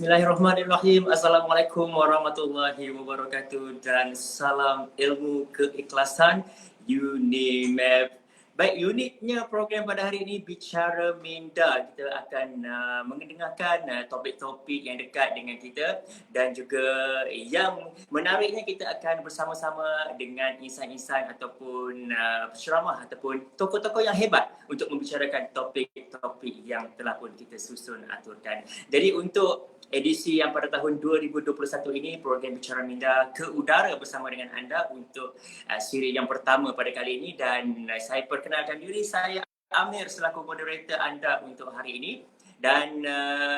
Bismillahirrahmanirrahim. Assalamualaikum warahmatullahi wabarakatuh dan salam ilmu keikhlasan UNIMAP. Baik, unitnya program pada hari ini Bicara Minda. Kita akan mendengarkan topik-topik yang dekat dengan kita dan juga yang menariknya kita akan bersama-sama dengan insan-insan ataupun penceramah ataupun tokoh-tokoh yang hebat untuk membicarakan topik-topik yang telah pun kita susun aturkan. Jadi untuk edisi yang pada tahun 2021 ini, program Bicara Minda ke udara bersama dengan anda untuk siri yang pertama pada kali ini dan saya perkenalkan diri, saya Amir selaku moderator anda untuk hari ini dan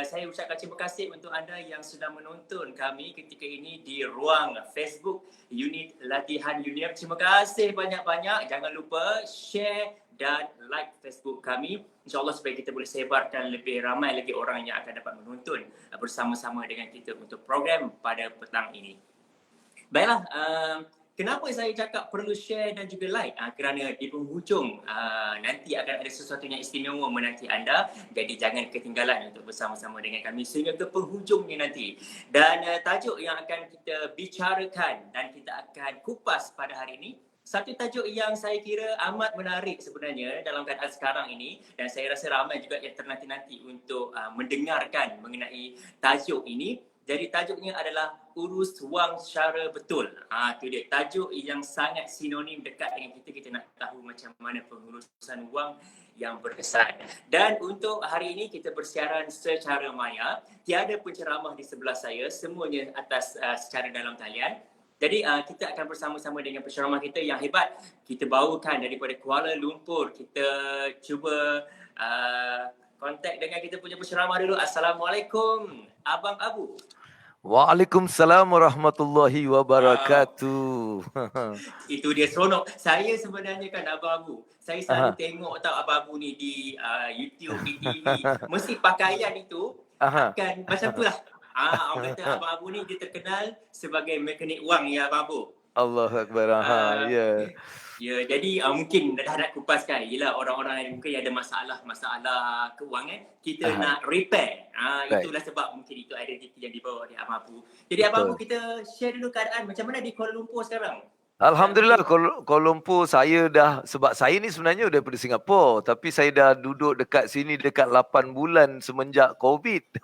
saya ucapkan terima kasih untuk anda yang sudah menonton kami ketika ini di ruang Facebook Unit Latihan UNIMAP. Terima kasih banyak-banyak, jangan lupa share dan like Facebook kami, insyaAllah supaya kita boleh sebarkan lebih ramai lagi orang yang akan dapat menonton bersama-sama dengan kita untuk program pada petang ini. Baiklah, kenapa saya cakap perlu share dan juga like? Kerana di penghujung nanti akan ada sesuatu yang istimewa menanti anda, jadi jangan ketinggalan untuk bersama-sama dengan kami sehingga ke penghujungnya nanti. Dan tajuk yang akan kita bicarakan dan kita akan kupas pada hari ini, satu tajuk yang saya kira amat menarik sebenarnya dalam keadaan sekarang ini dan saya rasa ramai juga yang ternanti-nanti untuk mendengarkan mengenai tajuk ini. Jadi tajuknya adalah urus wang secara betul. Itu dia, tajuk yang sangat sinonim dekat dengan kita. Kita nak tahu macam mana pengurusan wang yang berkesan. Dan untuk hari ini kita bersiaran secara maya. Tiada penceramah di sebelah saya, semuanya atas secara dalam talian. Jadi kita akan bersama-sama dengan penceramah kita yang hebat. Kita bawakan daripada Kuala Lumpur. Kita cuba kontak dengan kita punya penceramah dulu. Assalamualaikum, Abang Abu. Waalaikumsalam warahmatullahi wabarakatuh. Itu dia seronok. Saya sebenarnya kan Abang Abu, saya selalu tengok tau Abang Abu ni di YouTube, di TV. Mesti pakaian itu akan macam tu lah. Orang kata Abang Abu ni dia terkenal sebagai mekanik wang ya Abang Abu. Allahu Akbar. Ya. Ya, jadi mungkin dah nak kupaskan. Yelah orang-orang yang mungkin ada masalah kewangan, kita nak repair. Itulah sebab mungkin itu identiti yang dibawa oleh Abang Abu. Jadi Abang Abu, kita share dulu keadaan macam mana di Kuala Lumpur sekarang. Alhamdulillah, Kuala Lumpur saya dah, sebab saya ni sebenarnya daripada Singapura, tapi saya dah duduk dekat sini dekat 8 bulan semenjak COVID.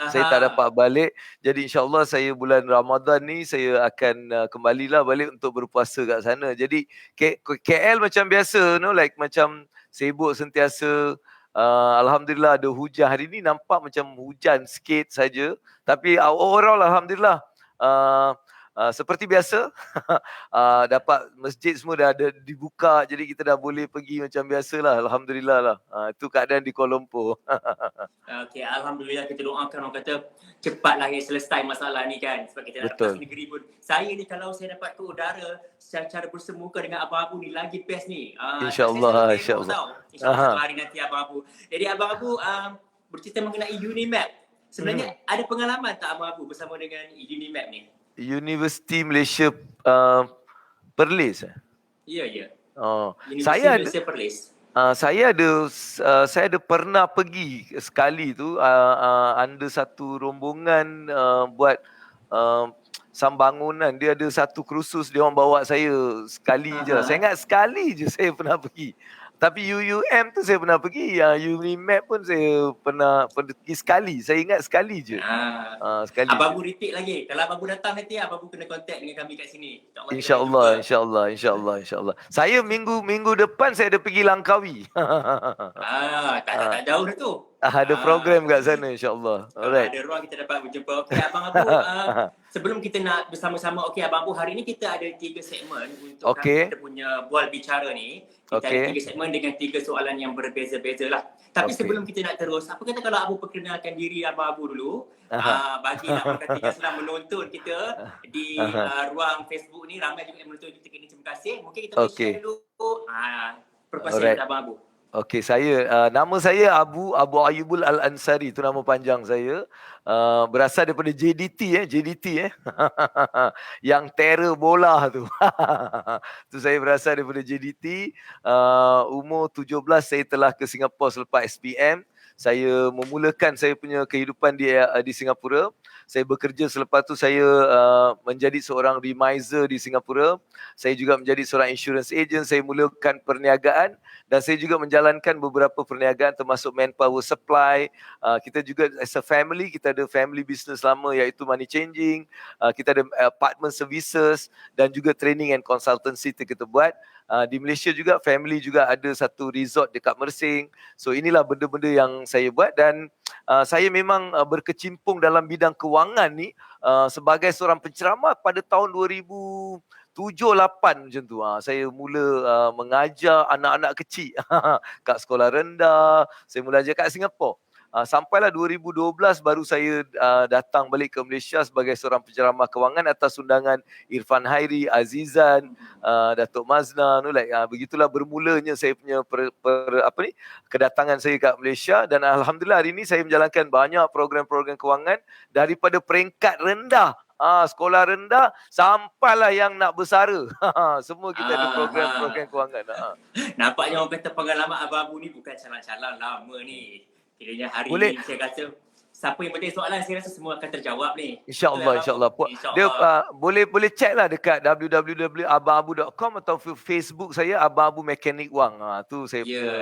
Saya tak dapat balik. Jadi insyaAllah saya bulan Ramadan ni saya akan kembalilah balik untuk berpuasa kat sana. Jadi KL macam biasa, like macam sibuk sentiasa. Alhamdulillah ada hujan. Hari ni nampak macam hujan sikit saja. Tapi overall Alhamdulillah. Seperti biasa, dapat masjid semua dah ada dibuka, jadi kita dah boleh pergi macam biasalah. Alhamdulillah lah. Itu keadaan di Kuala Lumpur. Okey, Alhamdulillah, kita doakan, orang kata cepatlah selesai masalah ni kan, sebab kita nak lepas negeri pun. Saya ni kalau saya dapat ke udara secara bersemuka dengan Abang Abu ni lagi best ni. InsyaAllah, insyaAllah. InsyaAllah hari nanti Abang Abu. Jadi Abang Abu bercerita mengenai UNIMAP. Sebenarnya ada pengalaman tak Abang Abu bersama dengan UNIMAP ni? Universiti Malaysia Perlis. Ya. Saya Malaysia Perlis. Saya ada pernah pergi sekali tu under satu rombongan buat sambangunan. Dia ada satu kursus, dia orang bawa saya sekali je. Saya ingat sekali je saya pernah pergi. Tapi UUM tu saya pernah pergi. UNIMAP pun saya pernah pergi sekali. Saya ingat sekali je. Sekali. Abang Abu repeat lagi. Kalau Abang Abu datang nanti, Abang Abu kena contact dengan kami kat sini. InsyaAllah. Saya minggu depan saya ada pergi Langkawi. Tak jauh dah tu. Ada program kat sana insyaAllah. Alright. Ada ruang kita dapat berjumpa. Okey Abang Abu, sebelum kita nak bersama-sama, okey Abang Abu, hari ni kita ada 3 segmen untuk kita punya bual bicara ni. Kita ada 3 segmen dengan 3 soalan yang berbeza-beza lah. Tapi sebelum kita nak terus, apa kata kalau Abu perkenalkan diri Abang Abu dulu, bagi orang kata yang sedang menonton kita di ruang Facebook ni, ramai juga yang menonton kita ni, terima kasih. Mungkin kita boleh share dulu perkongsian Abang Abu. Okey, nama saya Abu Ayyubul Al-Ansari, itu nama panjang saya. Berasal daripada JDT. Yang terror bola tu. Tu saya berasal daripada JDT. Umur 17 saya telah ke Singapura selepas SPM. saya memulakan saya punya kehidupan di Singapura. Saya bekerja, selepas tu saya menjadi seorang remiser di Singapura. Saya juga menjadi seorang insurance agent. Saya mulakan perniagaan dan saya juga menjalankan beberapa perniagaan termasuk manpower supply. Kita juga as a family, kita ada family business lama iaitu money changing. Kita ada apartment services dan juga training and consultancy kita buat. Di Malaysia juga family juga ada satu resort dekat Mersing. So inilah benda-benda yang saya buat dan saya memang berkecimpung dalam bidang kewangan ni sebagai seorang penceramah pada tahun 2007-8 macam tu. Saya mula mengajar anak-anak kecil kat sekolah rendah. Saya mula ajar kat Singapura. Sampailah 2012 baru saya datang balik ke Malaysia sebagai seorang penceramah kewangan atas undangan Irfan Hairi, Azizan, Datuk Mazna, begitulah bermulanya saya punya kedatangan saya kat Malaysia dan alhamdulillah hari ini saya menjalankan banyak program-program kewangan daripada peringkat rendah, sekolah rendah sampailah yang nak bersara. Semua kita ada program-program kewangan. Nampaknya orang kata pengalaman Abang Abu ni bukan calon-calon lama ni. Kiranya hari ni saya kata siapa yang penting soalan saya rasa semua akan terjawab ni. InsyaAllah, insyaAllah. Dia boleh check lah dekat www.abangabu.com atau Facebook saya Abang Abu Mekanik Wang. Tu saya punya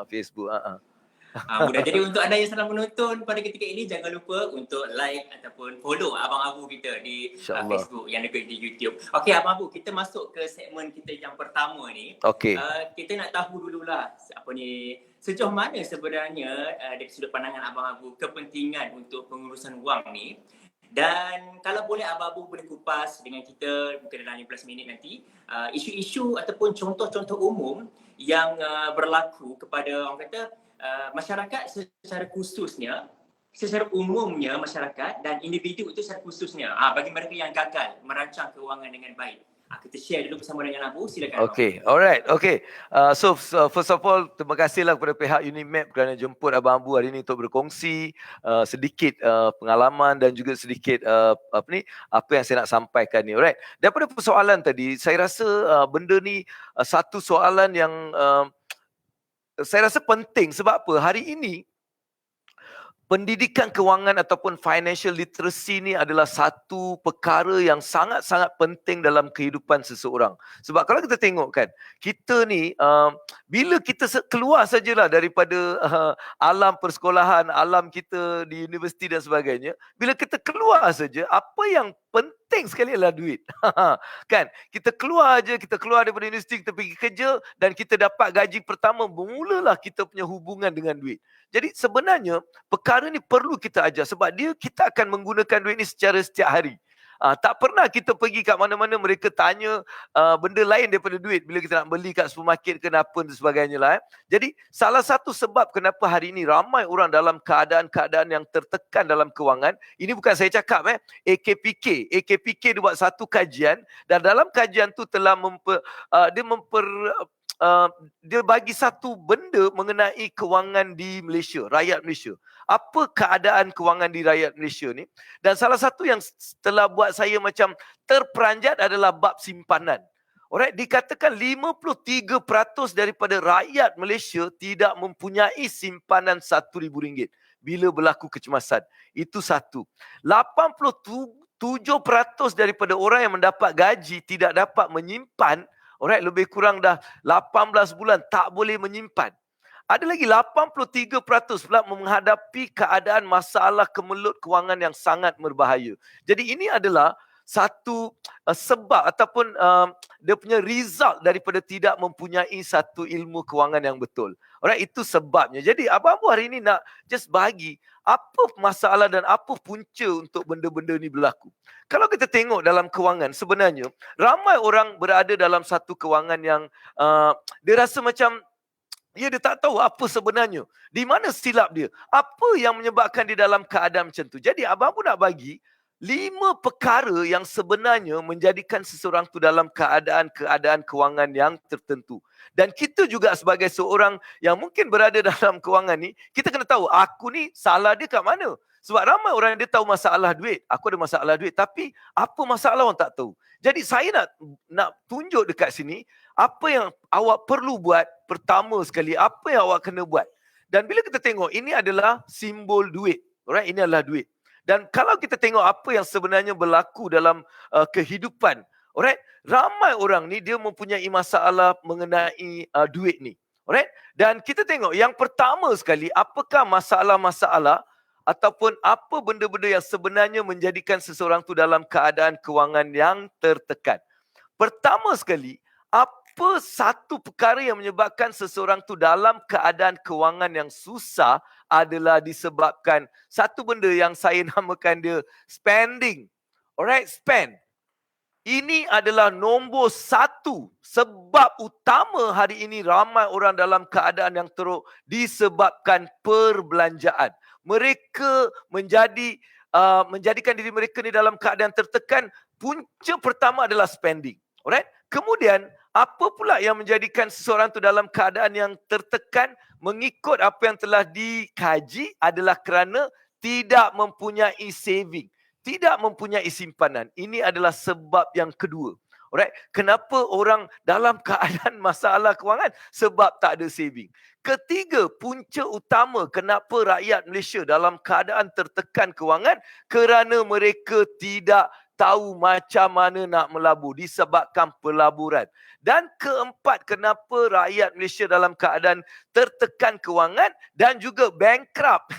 Facebook. Mudah. Jadi untuk anda yang sedang menonton pada ketika ini, jangan lupa untuk like ataupun follow Abang Abu kita di Facebook yang juga di YouTube. Okey Abang Abu, kita masuk ke segmen kita yang pertama ni. Okey. Kita nak tahu dululah sejauh mana sebenarnya dari sudut pandangan Abang Abu kepentingan untuk pengurusan wang ni. Dan kalau boleh Abang Abu boleh kupas dengan kita mungkin dalam 15 minit nanti isu-isu ataupun contoh-contoh umum yang berlaku kepada orang kata masyarakat secara khususnya, secara umumnya masyarakat dan individu itu secara khususnya bagi mereka yang gagal merancang kewangan dengan baik. Kita share dulu bersama dengan Abu, silakan. Okay, alright, okay. So first of all, terima kasihlah kepada pihak Unimap kerana jemput Abang Abu hari ini untuk berkongsi sedikit pengalaman dan juga sedikit apa yang saya nak sampaikan ni. Alright, daripada persoalan tadi, saya rasa benda ni satu soalan yang saya rasa penting. Sebab apa? Hari ini pendidikan kewangan ataupun financial literacy ni adalah satu perkara yang sangat-sangat penting dalam kehidupan seseorang. Sebab kalau kita tengok kan, kita ni bila kita keluar sajalah daripada alam persekolahan, alam kita di universiti dan sebagainya, bila kita keluar saja, apa yang penting sekali adalah duit. Kan? Kita keluar daripada universiti, kita pergi kerja dan kita dapat gaji pertama, bermulalah kita punya hubungan dengan duit. Jadi sebenarnya perkara ni perlu kita ajar sebab kita akan menggunakan duit ni secara setiap hari. Tak pernah kita pergi kat mana-mana mereka tanya benda lain daripada duit bila kita nak beli kat supermarket ke apa dan sebagainya lah. Jadi salah satu sebab kenapa hari ini ramai orang dalam keadaan-keadaan yang tertekan dalam kewangan, ini bukan saya cakap AKPK dia buat satu kajian dan dalam kajian tu telah dia bagi satu benda mengenai kewangan di Malaysia, rakyat Malaysia. Apa keadaan kewangan di rakyat Malaysia ni? Dan salah satu yang telah buat saya macam terperanjat adalah bab simpanan. Alright, dikatakan 53% daripada rakyat Malaysia tidak mempunyai simpanan RM1,000 bila berlaku kecemasan. Itu satu. 87% daripada orang yang mendapat gaji tidak dapat menyimpan. Alright, lebih kurang dah 18 bulan tak boleh menyimpan. Ada lagi 83% pula menghadapi keadaan masalah kemelut kewangan yang sangat berbahaya. Jadi ini adalah satu sebab ataupun dia punya result daripada tidak mempunyai satu ilmu kewangan yang betul. Alright, itu sebabnya. Jadi Abang Abu hari ini nak just bagi apa masalah dan apa punca untuk benda-benda ni berlaku. Kalau kita tengok dalam kewangan, sebenarnya ramai orang berada dalam satu kewangan yang dia rasa macam dia tak tahu apa sebenarnya. Di mana silap dia? Apa yang menyebabkan dia dalam keadaan macam tu? Jadi Abang Abu nak bagi 5 perkara yang sebenarnya menjadikan seseorang tu dalam keadaan kewangan yang tertentu. Dan kita juga sebagai seorang yang mungkin berada dalam kewangan ni, kita kena tahu aku ni salah dia kat mana. Sebab ramai orang dia tahu masalah duit. Aku ada masalah duit. Tapi apa masalah orang tak tahu. Jadi saya nak tunjuk dekat sini apa yang awak perlu buat. Pertama sekali, apa yang awak kena buat. Dan bila kita tengok, ini adalah simbol duit. Alright, ini adalah duit. Dan kalau kita tengok apa yang sebenarnya berlaku dalam kehidupan, alright, ramai orang ni dia mempunyai masalah mengenai duit ni. Alright? Dan kita tengok yang pertama sekali, apakah masalah-masalah ataupun apa benda-benda yang sebenarnya menjadikan seseorang tu dalam keadaan kewangan yang tertekan. Pertama sekali, apa satu perkara yang menyebabkan seseorang tu dalam keadaan kewangan yang susah adalah disebabkan satu benda yang saya namakan dia spending. Alright, spend. Ini adalah nombor satu sebab utama hari ini ramai orang dalam keadaan yang teruk disebabkan perbelanjaan. Mereka menjadikan diri mereka ni dalam keadaan tertekan. Punca pertama adalah spending. Alright? Kemudian, apa pula yang menjadikan seseorang tu dalam keadaan yang tertekan? Mengikut apa yang telah dikaji adalah kerana tidak mempunyai saving. Tidak mempunyai simpanan. Ini adalah sebab yang kedua. Alright? Kenapa orang dalam keadaan masalah kewangan? Sebab tak ada saving. Ketiga, punca utama kenapa rakyat Malaysia dalam keadaan tertekan kewangan kerana mereka tidak tahu macam mana nak melabur disebabkan pelaburan. Dan keempat, kenapa rakyat Malaysia dalam keadaan tertekan kewangan dan juga bankrupt.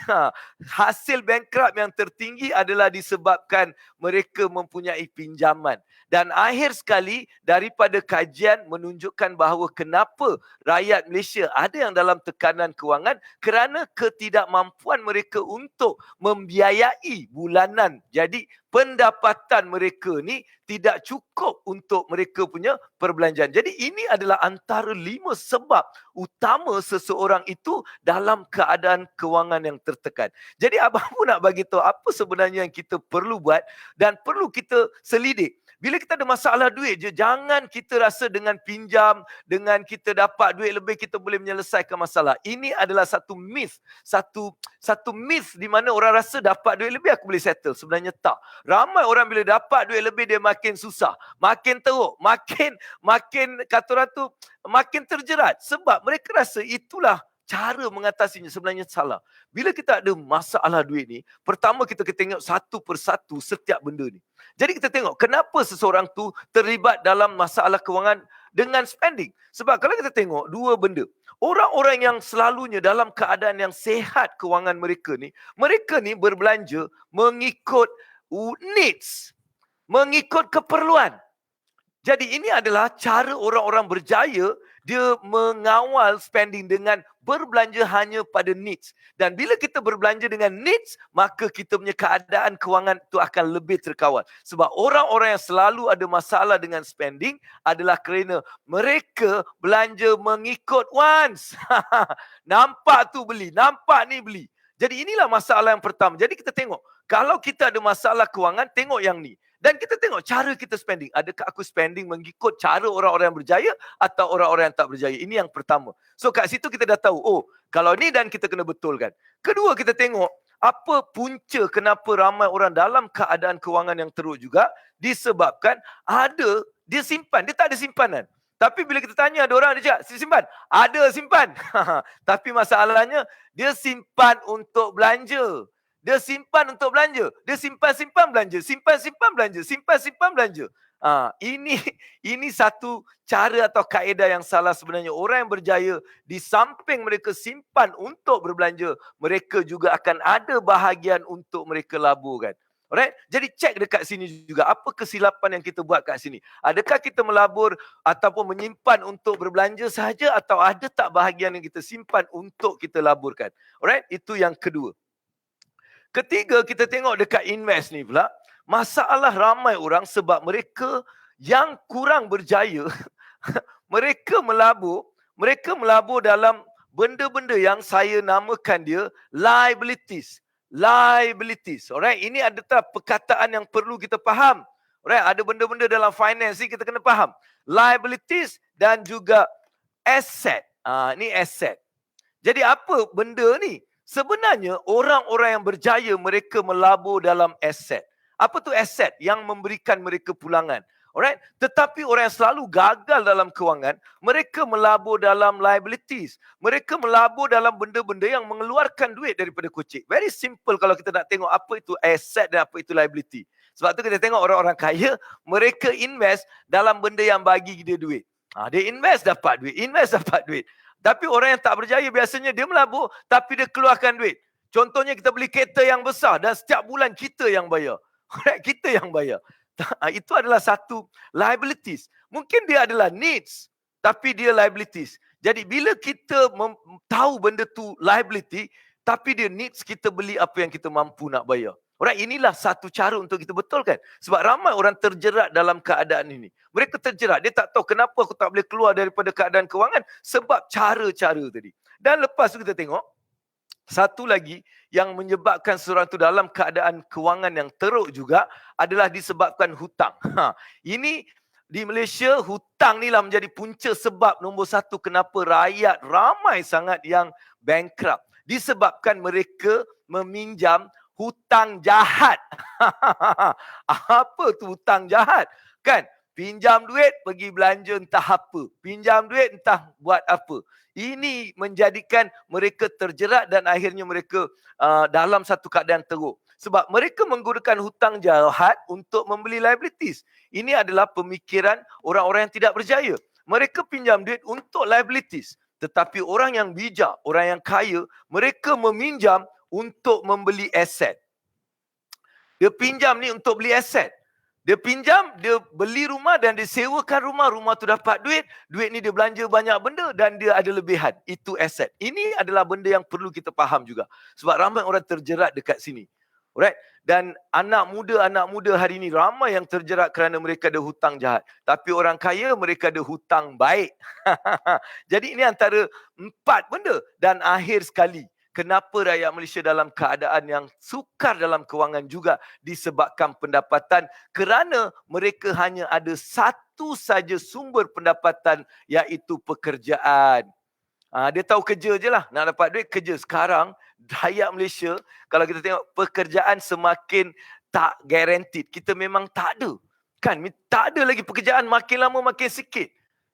Hasil bankrupt yang tertinggi adalah disebabkan mereka mempunyai pinjaman. Dan akhir sekali, daripada kajian menunjukkan bahawa kenapa rakyat Malaysia ada yang dalam tekanan kewangan kerana ketidakmampuan mereka untuk membiayai bulanan. Jadi pendapatan mereka ni tidak cukup untuk mereka punya perbelanjaan. Jadi ini adalah antara 5 sebab utama seseorang itu dalam keadaan kewangan yang tertekan. Jadi abang pun nak bagi tahu apa sebenarnya yang kita perlu buat dan perlu kita selidik. Bila kita ada masalah duit je, jangan kita rasa dengan pinjam, dengan kita dapat duit lebih, kita boleh menyelesaikan masalah. Ini adalah satu myth. Satu myth di mana orang rasa dapat duit lebih, aku boleh settle. Sebenarnya tak. Ramai orang bila dapat duit lebih, dia makin susah. Makin teruk. Makin kata orang tu, makin terjerat. Sebab mereka rasa itulah cara mengatasinya. Sebenarnya salah. Bila kita ada masalah duit ni, pertama kita tengok satu persatu setiap benda ni. Jadi kita tengok kenapa seseorang tu terlibat dalam masalah kewangan dengan spending. Sebab kalau kita tengok dua benda. Orang-orang yang selalunya dalam keadaan yang sehat kewangan mereka ni berbelanja mengikut needs. Mengikut keperluan. Jadi ini adalah cara orang-orang berjaya, dia mengawal spending dengan berbelanja hanya pada needs. Dan bila kita berbelanja dengan needs, maka kita punya keadaan kewangan itu akan lebih terkawal. Sebab orang-orang yang selalu ada masalah dengan spending adalah kerana mereka belanja mengikut wants. Nampak tu beli, nampak ni beli. Jadi inilah masalah yang pertama. Jadi kita tengok, kalau kita ada masalah kewangan, tengok yang ni. Dan kita tengok cara kita spending. Adakah aku spending mengikut cara orang-orang yang berjaya atau orang-orang yang tak berjaya? Ini yang pertama. So kat situ kita dah tahu, oh kalau ni dan kita kena betulkan. Kedua, kita tengok apa punca kenapa ramai orang dalam keadaan kewangan yang teruk juga disebabkan dia simpan. Dia tak ada simpanan. Tapi bila kita tanya ada orang, dia cakap, simpan? Ada simpan. Tapi masalahnya, dia simpan untuk belanja. Dia simpan untuk belanja. Dia simpan-simpan belanja. Simpan-simpan belanja. Simpan-simpan belanja. Ini satu cara atau kaedah yang salah sebenarnya. Orang yang berjaya, di samping mereka simpan untuk berbelanja, mereka juga akan ada bahagian untuk mereka laburkan. Alright? Jadi cek dekat sini juga. Apa kesilapan yang kita buat kat sini? Adakah kita melabur ataupun menyimpan untuk berbelanja sahaja atau ada tak bahagian yang kita simpan untuk kita laburkan? Alright? Itu yang kedua. Ketiga, kita tengok dekat invest ni pula. Masalah ramai orang sebab mereka yang kurang berjaya, mereka melabur dalam benda-benda yang saya namakan dia liabilities. Liabilities. Alright, ini adalah perkataan yang perlu kita faham. Alright, ada benda-benda dalam finance ni kita kena faham. Liabilities dan juga asset. Ni asset. Jadi apa benda ni? Sebenarnya orang-orang yang berjaya mereka melabur dalam aset. Apa tu aset? Yang memberikan mereka pulangan. Alright? Tetapi orang yang selalu gagal dalam kewangan, mereka melabur dalam liabilities. Mereka melabur dalam benda-benda yang mengeluarkan duit daripada kocek. Very simple kalau kita nak tengok apa itu asset dan apa itu liability. Sebab tu kita tengok orang-orang kaya, mereka invest dalam benda yang bagi dia duit. Dia invest dapat duit, invest dapat duit. Tapi orang yang tak berjaya biasanya dia melabur tapi dia keluarkan duit. Contohnya kita beli kereta yang besar dan setiap bulan kita yang bayar. Kita yang bayar. Itu adalah satu liabilities. Mungkin dia adalah needs tapi dia liabilities. Jadi bila kita tahu benda tu liability tapi dia needs, kita beli apa yang kita mampu nak bayar. Alright, inilah satu cara untuk kita betulkan. Sebab ramai orang terjerat dalam keadaan ini. Mereka terjerat. Dia tak tahu kenapa aku tak boleh keluar daripada keadaan kewangan. Sebab cara-cara tadi. Dan lepas tu kita tengok, satu lagi yang menyebabkan seseorang itu dalam keadaan kewangan yang teruk juga adalah disebabkan hutang. Ini di Malaysia, hutang ni lah menjadi punca sebab nombor satu kenapa rakyat ramai sangat yang bankrupt. Disebabkan mereka meminjam hutang jahat. Apa tu hutang jahat? Kan? Pinjam duit, pergi belanja entah apa. Pinjam duit, entah buat apa. Ini menjadikan mereka terjerat dan akhirnya mereka dalam satu keadaan teruk. Sebab mereka menggunakan hutang jahat untuk membeli liabilities. Ini adalah pemikiran orang-orang yang tidak berjaya. Mereka pinjam duit untuk liabilities. Tetapi orang yang bijak, orang yang kaya, mereka meminjam untuk membeli aset. Dia pinjam ni untuk beli aset. Dia pinjam, dia beli rumah dan dia sewakan rumah. Rumah tu dapat duit. Duit ni dia belanja banyak benda dan dia ada lebihan. Itu aset. Ini adalah benda yang perlu kita faham juga. Sebab ramai orang terjerat dekat sini. Alright? Dan anak muda hari ini ramai yang terjerat kerana mereka ada hutang jahat. Tapi orang kaya mereka ada hutang baik. Jadi ini antara 4 benda. Dan akhir sekali, kenapa rakyat Malaysia dalam keadaan yang sukar dalam kewangan juga disebabkan pendapatan, kerana mereka hanya ada satu saja sumber pendapatan, iaitu pekerjaan. Dia tahu kerja je lah, nak dapat duit kerja. Sekarang rakyat Malaysia, kalau kita tengok pekerjaan semakin tak guaranteed. Kita memang tak ada. Kan, tak ada lagi pekerjaan, makin lama makin sikit.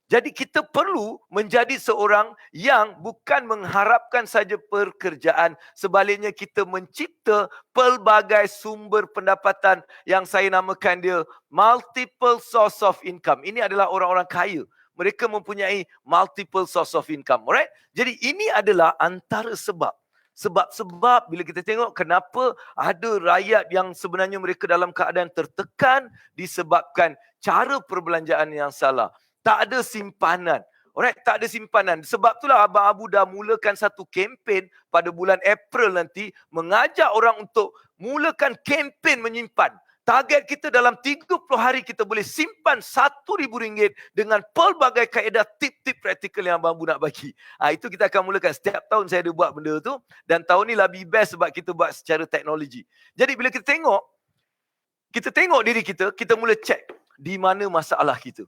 Jadi kita perlu menjadi seorang yang bukan mengharapkan saja pekerjaan. Sebaliknya kita mencipta pelbagai sumber pendapatan yang saya namakan dia multiple source of income. Ini adalah orang-orang kaya. Mereka mempunyai multiple source of income. Alright? Jadi ini adalah antara sebab. Sebab-sebab bila kita tengok kenapa ada rakyat yang sebenarnya mereka dalam keadaan tertekan disebabkan cara perbelanjaan yang salah. Tak ada simpanan. Alright, tak ada simpanan. Sebab itulah Abang Abu dah mulakan satu kempen pada bulan April nanti, mengajak orang untuk mulakan kempen menyimpan. Target kita dalam 30 hari kita boleh simpan RM1,000 dengan pelbagai kaedah tip-tip praktikal yang Abang Abu nak bagi. Itu kita akan mulakan. Setiap tahun saya ada buat benda tu, dan tahun ni lebih best sebab kita buat secara teknologi. Jadi bila kita tengok diri kita, kita mula check di mana masalah kita.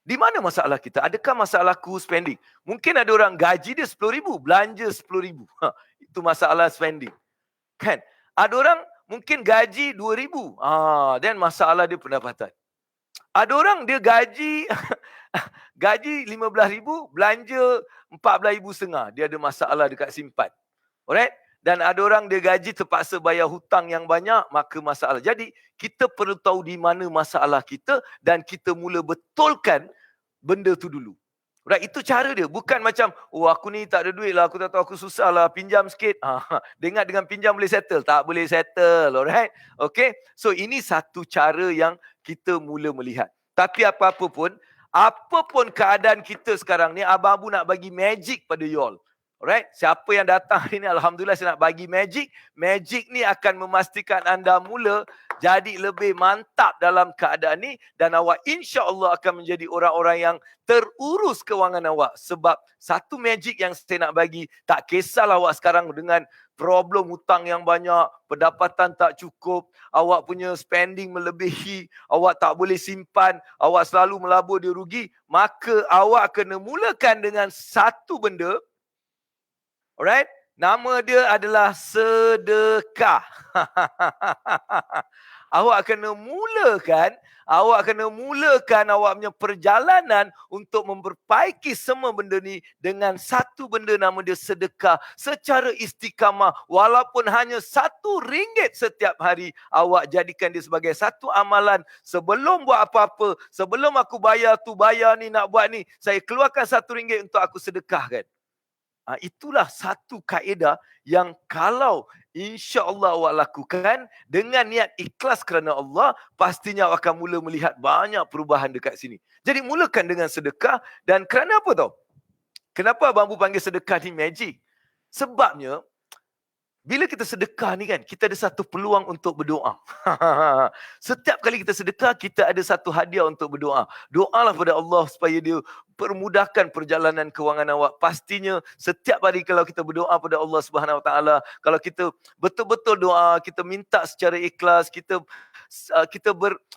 Di mana masalah kita? Adakah masalahku spending? Mungkin ada orang gaji dia RM10,000, belanja RM10,000. Itu masalah spending. Kan? Ada orang mungkin gaji RM2,000. Dan masalah dia pendapatan. Ada orang dia gaji RM15,000, belanja RM14,500. Dia ada masalah dekat simpan. Alright? Dan ada orang dia gaji terpaksa bayar hutang yang banyak, maka masalah. Jadi kita perlu tahu di mana masalah kita dan kita mula betulkan benda tu dulu. Right, itu cara dia. Bukan macam, aku ni tak ada duit lah, aku tak tahu, aku susah lah, pinjam sikit. Dengar dengan pinjam boleh settle. Tak boleh settle. Alright? Okay? So ini satu cara yang kita mula melihat. Tapi apapun keadaan kita sekarang ni, Abang Abu nak bagi magic pada you all. Alright, siapa yang datang hari ni, Alhamdulillah saya nak bagi magic. Magic ni akan memastikan anda mula jadi lebih mantap dalam keadaan ni. Dan awak insya-Allah akan menjadi orang-orang yang terurus kewangan awak. Sebab satu magic yang saya nak bagi, tak kisahlah awak sekarang dengan problem hutang yang banyak, pendapatan tak cukup, awak punya spending melebihi, awak tak boleh simpan, awak selalu melabur dia rugi. Maka awak kena mulakan dengan satu benda. Alright? Nama dia adalah sedekah. Awak kena mulakan awak kena mulakan awak punya perjalanan untuk memperbaiki semua benda ni dengan satu benda nama dia sedekah secara istiqamah. Walaupun hanya RM1 setiap hari, awak jadikan dia sebagai satu amalan. Sebelum buat apa-apa, sebelum aku bayar ni, nak buat ni, saya keluarkan RM1 untuk aku sedekahkan. Itulah satu kaedah yang kalau insya-Allah awak lakukan dengan niat ikhlas kerana Allah, pastinya awak akan mula melihat banyak perubahan dekat sini. Jadi mulakan dengan sedekah. Dan kerana apa tau? Kenapa Abang Abu panggil sedekah ni magic? Sebabnya bila kita sedekah ni kan, kita ada satu peluang untuk berdoa. Setiap kali kita sedekah, kita ada satu hadiah untuk berdoa. Doalah pada Allah supaya dia permudahkan perjalanan kewangan awak. Pastinya setiap hari kalau kita berdoa pada Allah Subhanahu Wa Taala, kalau kita betul-betul doa, kita minta secara ikhlas, kita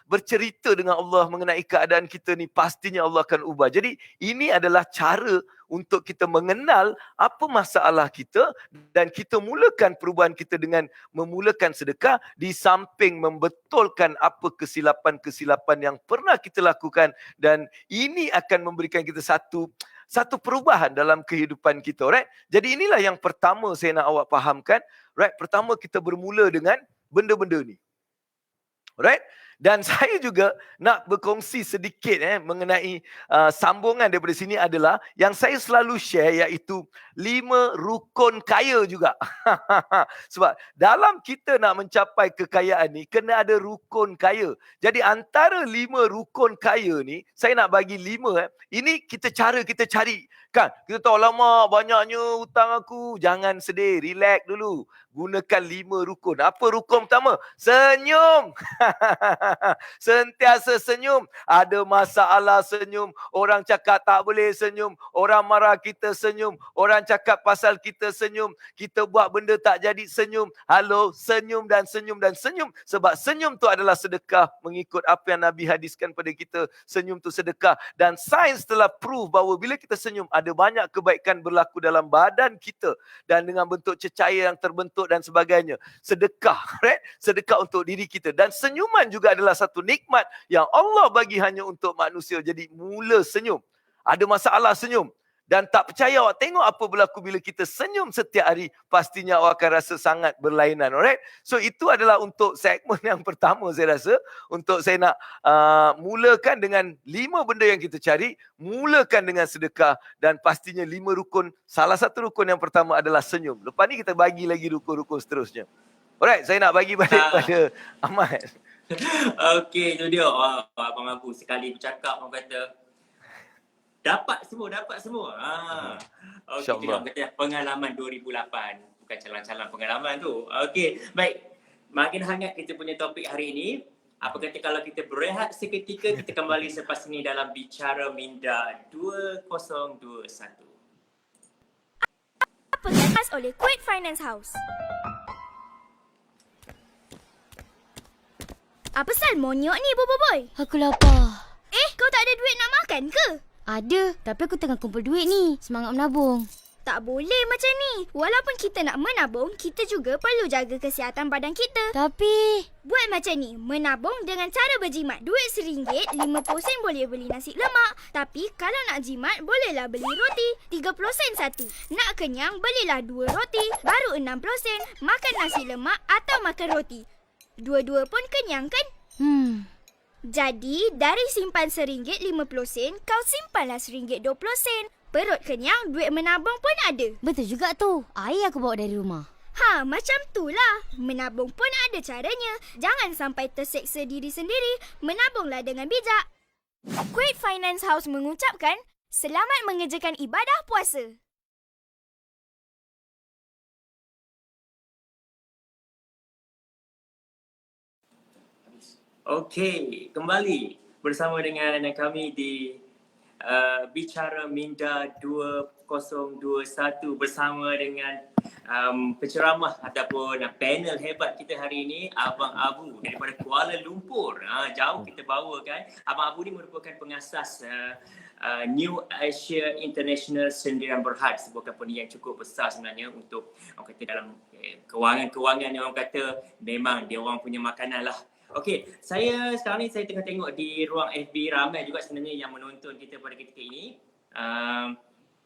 bercerita dengan Allah mengenai keadaan kita ni, pastinya Allah akan ubah. Jadi ini adalah cara untuk kita mengenal apa masalah kita dan kita mulakan perubahan kita dengan memulakan sedekah di samping membetulkan apa kesilapan-kesilapan yang pernah kita lakukan, dan ini akan memberikan kita satu perubahan dalam kehidupan kita, right? Jadi inilah yang pertama saya nak awak fahamkan, right? Pertama kita bermula dengan benda-benda ni. Right? Dan saya juga nak berkongsi sedikit mengenai sambungan daripada sini adalah yang saya selalu share, iaitu 5 rukun kaya juga. Sebab dalam kita nak mencapai kekayaan ni, kena ada rukun kaya. Jadi antara 5 rukun kaya ni, saya nak bagi 5. Ini cara kita cari. Kan? Kita tahu lama banyaknya hutang aku. Jangan sedih, relax dulu. Gunakan 5 rukun. Apa rukun pertama? Senyum. Sentiasa senyum. Ada masalah senyum. Orang cakap tak boleh senyum. Orang marah kita senyum. Orang cakap pasal kita senyum. Kita buat benda tak jadi senyum. Halo, senyum dan senyum dan senyum. Sebab senyum tu adalah sedekah. Mengikut apa yang Nabi hadiskan pada kita. Senyum tu sedekah. Dan sains telah prove bahawa bila kita senyum, ada banyak kebaikan berlaku dalam badan kita. Dan dengan bentuk cecair yang terbentuk dan sebagainya. Sedekah, right? Sedekah untuk diri kita. Dan senyuman juga adalah satu nikmat yang Allah bagi hanya untuk manusia. Jadi mula senyum. Ada masalah senyum. Dan tak percaya awak tengok apa berlaku bila kita senyum setiap hari. Pastinya awak akan rasa sangat berlainan. Alright? So itu adalah untuk segmen yang pertama saya rasa. Untuk saya nak mulakan dengan 5 benda yang kita cari. Mulakan dengan sedekah. Dan pastinya 5 rukun. Salah satu rukun yang pertama adalah senyum. Lepas ni kita bagi lagi rukun-rukun seterusnya. Alright, saya nak bagi balik pada Ahmad. Okey, itu dia. Abang Abu sekali bercakap, orang kata dapat semua. Okey, kita kata pengalaman 2008. Bukan calon-calon pengalaman tu. Okey, baik. Makin hangat kita punya topik hari ini. Apa kata kalau kita berehat seketika, kita kembali selepas ini dalam Bicara Minda 2021. Apa khas oleh Kuwait Finance House. Apa sal monyok ni, Boboiboy? Aku lapar. Kau tak ada duit nak makan ke? Ada, tapi aku tengah kumpul duit ni. Semangat menabung. Tak boleh macam ni. Walaupun kita nak menabung, kita juga perlu jaga kesihatan badan kita. Tapi... Buat macam ni, menabung dengan cara berjimat. Duit RM1, 50 sen boleh beli nasi lemak. Tapi kalau nak jimat, bolehlah beli roti. 30 sen satu. Nak kenyang, belilah 2 roti. Baru 60 sen. Makan nasi lemak atau makan roti. Dua-dua pun kenyang kan? Jadi, dari simpan RM1.50, kau simpanlah RM1.20. Perut kenyang, duit menabung pun ada. betul juga tu. Air aku bawa dari rumah. Macam tu lah. Menabung pun ada caranya. Jangan sampai terseksa diri sendiri. Menabunglah dengan bijak. Kuwait Finance House mengucapkan, selamat mengerjakan ibadah puasa. Okey, kembali bersama dengan kami di Bicara Minda 2021 bersama dengan penceramah ataupun panel hebat kita hari ini, Abang Abu daripada Kuala Lumpur. Jauh kita bawa kan. Abang Abu ni merupakan pengasas New Asia International Sendirian Berhad, sebuah company yang cukup besar sebenarnya untuk orang kata dalam kewangan-kewangan yang orang kata memang dia orang punya makanan lah. Okey, sekarang ni saya tengah tengok di ruang FB, ramai juga sebenarnya yang menonton kita pada ketika ini.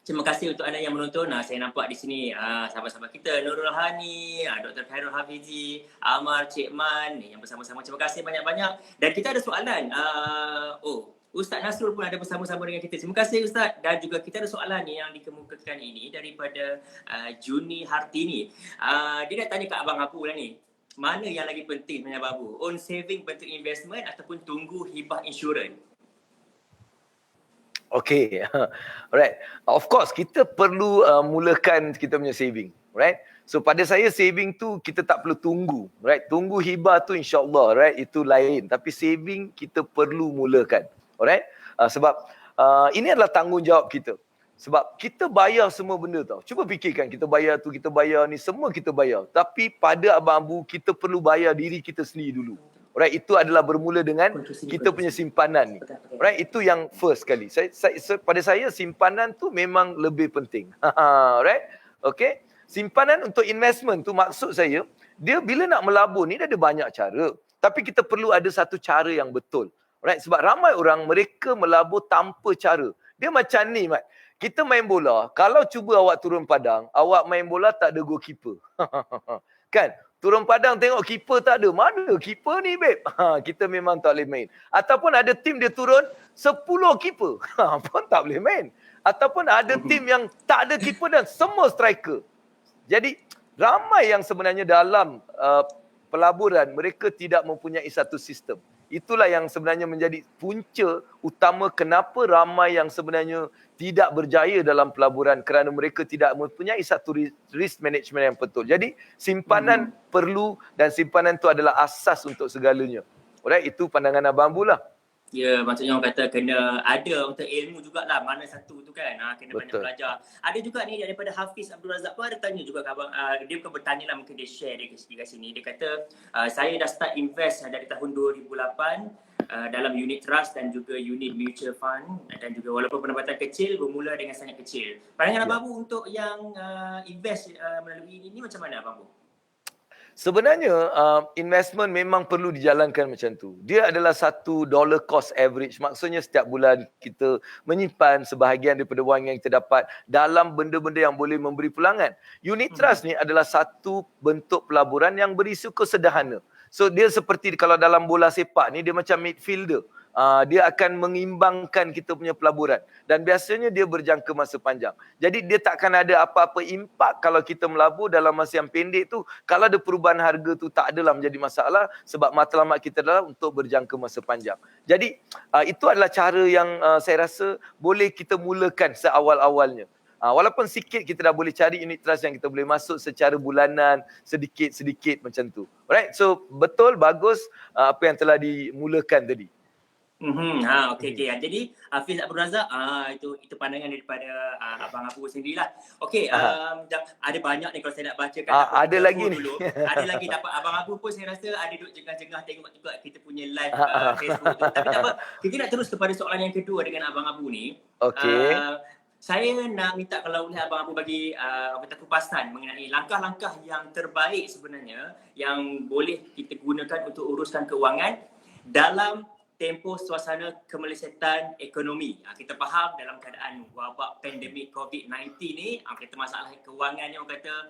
Terima kasih untuk anda yang menonton. Saya nampak di sini sahabat-sahabat kita, Nurul Hani, Dr. Khairul Hafizi, Amar, Cik Man yang bersama-sama. Terima kasih banyak-banyak. Dan kita ada soalan. Ustaz Nasrul pun ada bersama-sama dengan kita. Terima kasih Ustaz. Dan juga kita ada soalan yang dikemukakan ini daripada Juni Hartini. Dia nak tanya kat Abang Abu lah ni. Mana yang lagi penting sebenarnya Abang Abu? Own saving bentuk investment ataupun tunggu hibah insurans? Okay, alright. Of course, kita perlu mulakan kita punya saving, right? So pada saya saving tu kita tak perlu tunggu, right? Tunggu hibah tu insya-Allah, right? Itu lain. Tapi saving kita perlu mulakan, alright? Sebab ini adalah tanggungjawab kita. Sebab kita bayar semua benda tau. Cuba fikirkan, kita bayar tu, kita bayar ni, semua kita bayar. Tapi pada Abang Abu, kita perlu bayar diri kita sendiri dulu. Alright, itu adalah bermula dengan kita punya simpanan ni. Alright, itu yang first kali. Pada saya simpanan tu memang lebih penting. Alright, okay. Simpanan untuk investment tu maksud saya, dia bila nak melabur ni dia ada banyak cara. Tapi kita perlu ada satu cara yang betul. Alright, sebab ramai orang mereka melabur tanpa cara. Dia macam ni, Mat. Kita main bola, kalau cuba awak turun padang, awak main bola tak ada goalkeeper. Kan? Turun padang tengok keeper tak ada. Mana keeper ni, babe? Kita memang tak boleh main. Ataupun ada tim dia turun 10 keeper. Pun tak boleh main. Ataupun ada tim yang tak ada keeper dan semua striker. Jadi, ramai yang sebenarnya dalam pelaburan, mereka tidak mempunyai satu sistem. Itulah yang sebenarnya menjadi punca utama kenapa ramai yang sebenarnya tidak berjaya dalam pelaburan kerana mereka tidak mempunyai satu risk management yang betul. Jadi simpanan perlu dan simpanan itu adalah asas untuk segalanya. Alright, itu pandangan Abang Abu lah. Ya, maksudnya orang kata kena ada untuk ilmu jugalah mana satu tu kan. Kena Betul. banyak belajar. Ada juga ni daripada Hafiz Abdul Razak pun ada tanya juga ke Abang. Dia bukan bertanya lah, mungkin dia share dia kat sini. Dia kata, saya dah start invest dari tahun 2008 dalam unit trust dan juga unit mutual fund. Dan juga walaupun pendapatan kecil, bermula dengan sangat kecil. Pandangan Abang Abu untuk yang invest melalui ini macam mana Abang Abu? Sebenarnya investment memang perlu dijalankan macam tu. Dia adalah satu dollar cost average. Maksudnya setiap bulan kita menyimpan sebahagian daripada wang yang kita dapat dalam benda-benda yang boleh memberi pulangan. Unit trust ni adalah satu bentuk pelaburan yang berisiko sederhana. So dia seperti kalau dalam bola sepak ni dia macam midfielder. Dia akan mengimbangkan kita punya pelaburan dan biasanya dia berjangka masa panjang. Jadi dia takkan ada apa-apa impak kalau kita melabur dalam masa yang pendek tu. Kalau ada perubahan harga tu tak adalah menjadi masalah sebab matlamat kita adalah untuk berjangka masa panjang. Jadi itu adalah cara yang saya rasa boleh kita mulakan seawal-awalnya. Walaupun sikit kita dah boleh cari unit trust yang kita boleh masuk secara bulanan, sedikit-sedikit macam tu. Alright, so betul, bagus apa yang telah dimulakan tadi. Okey. Jadi Hafiz Abdul Razak, itu pandangan daripada Abang Abu sendirilah. Okey, ada banyak ni kalau saya nak bacakan. Ada lagi ni. Ada lagi dapat Abang Abu pun saya rasa ada duduk jengah-jengah tengok juga kita punya live Facebook tu. Tapi tak apa, kita nak terus kepada soalan yang kedua dengan Abang Abu ni. Okey. Saya nak minta kalau boleh Abang Abu bagi kupasan mengenai langkah-langkah yang terbaik sebenarnya yang boleh kita gunakan untuk uruskan keuangan dalam tempoh suasana kemelesetan ekonomi. Kita faham dalam keadaan wabak pandemik COVID-19 ni, kita masalah kewangannya orang kata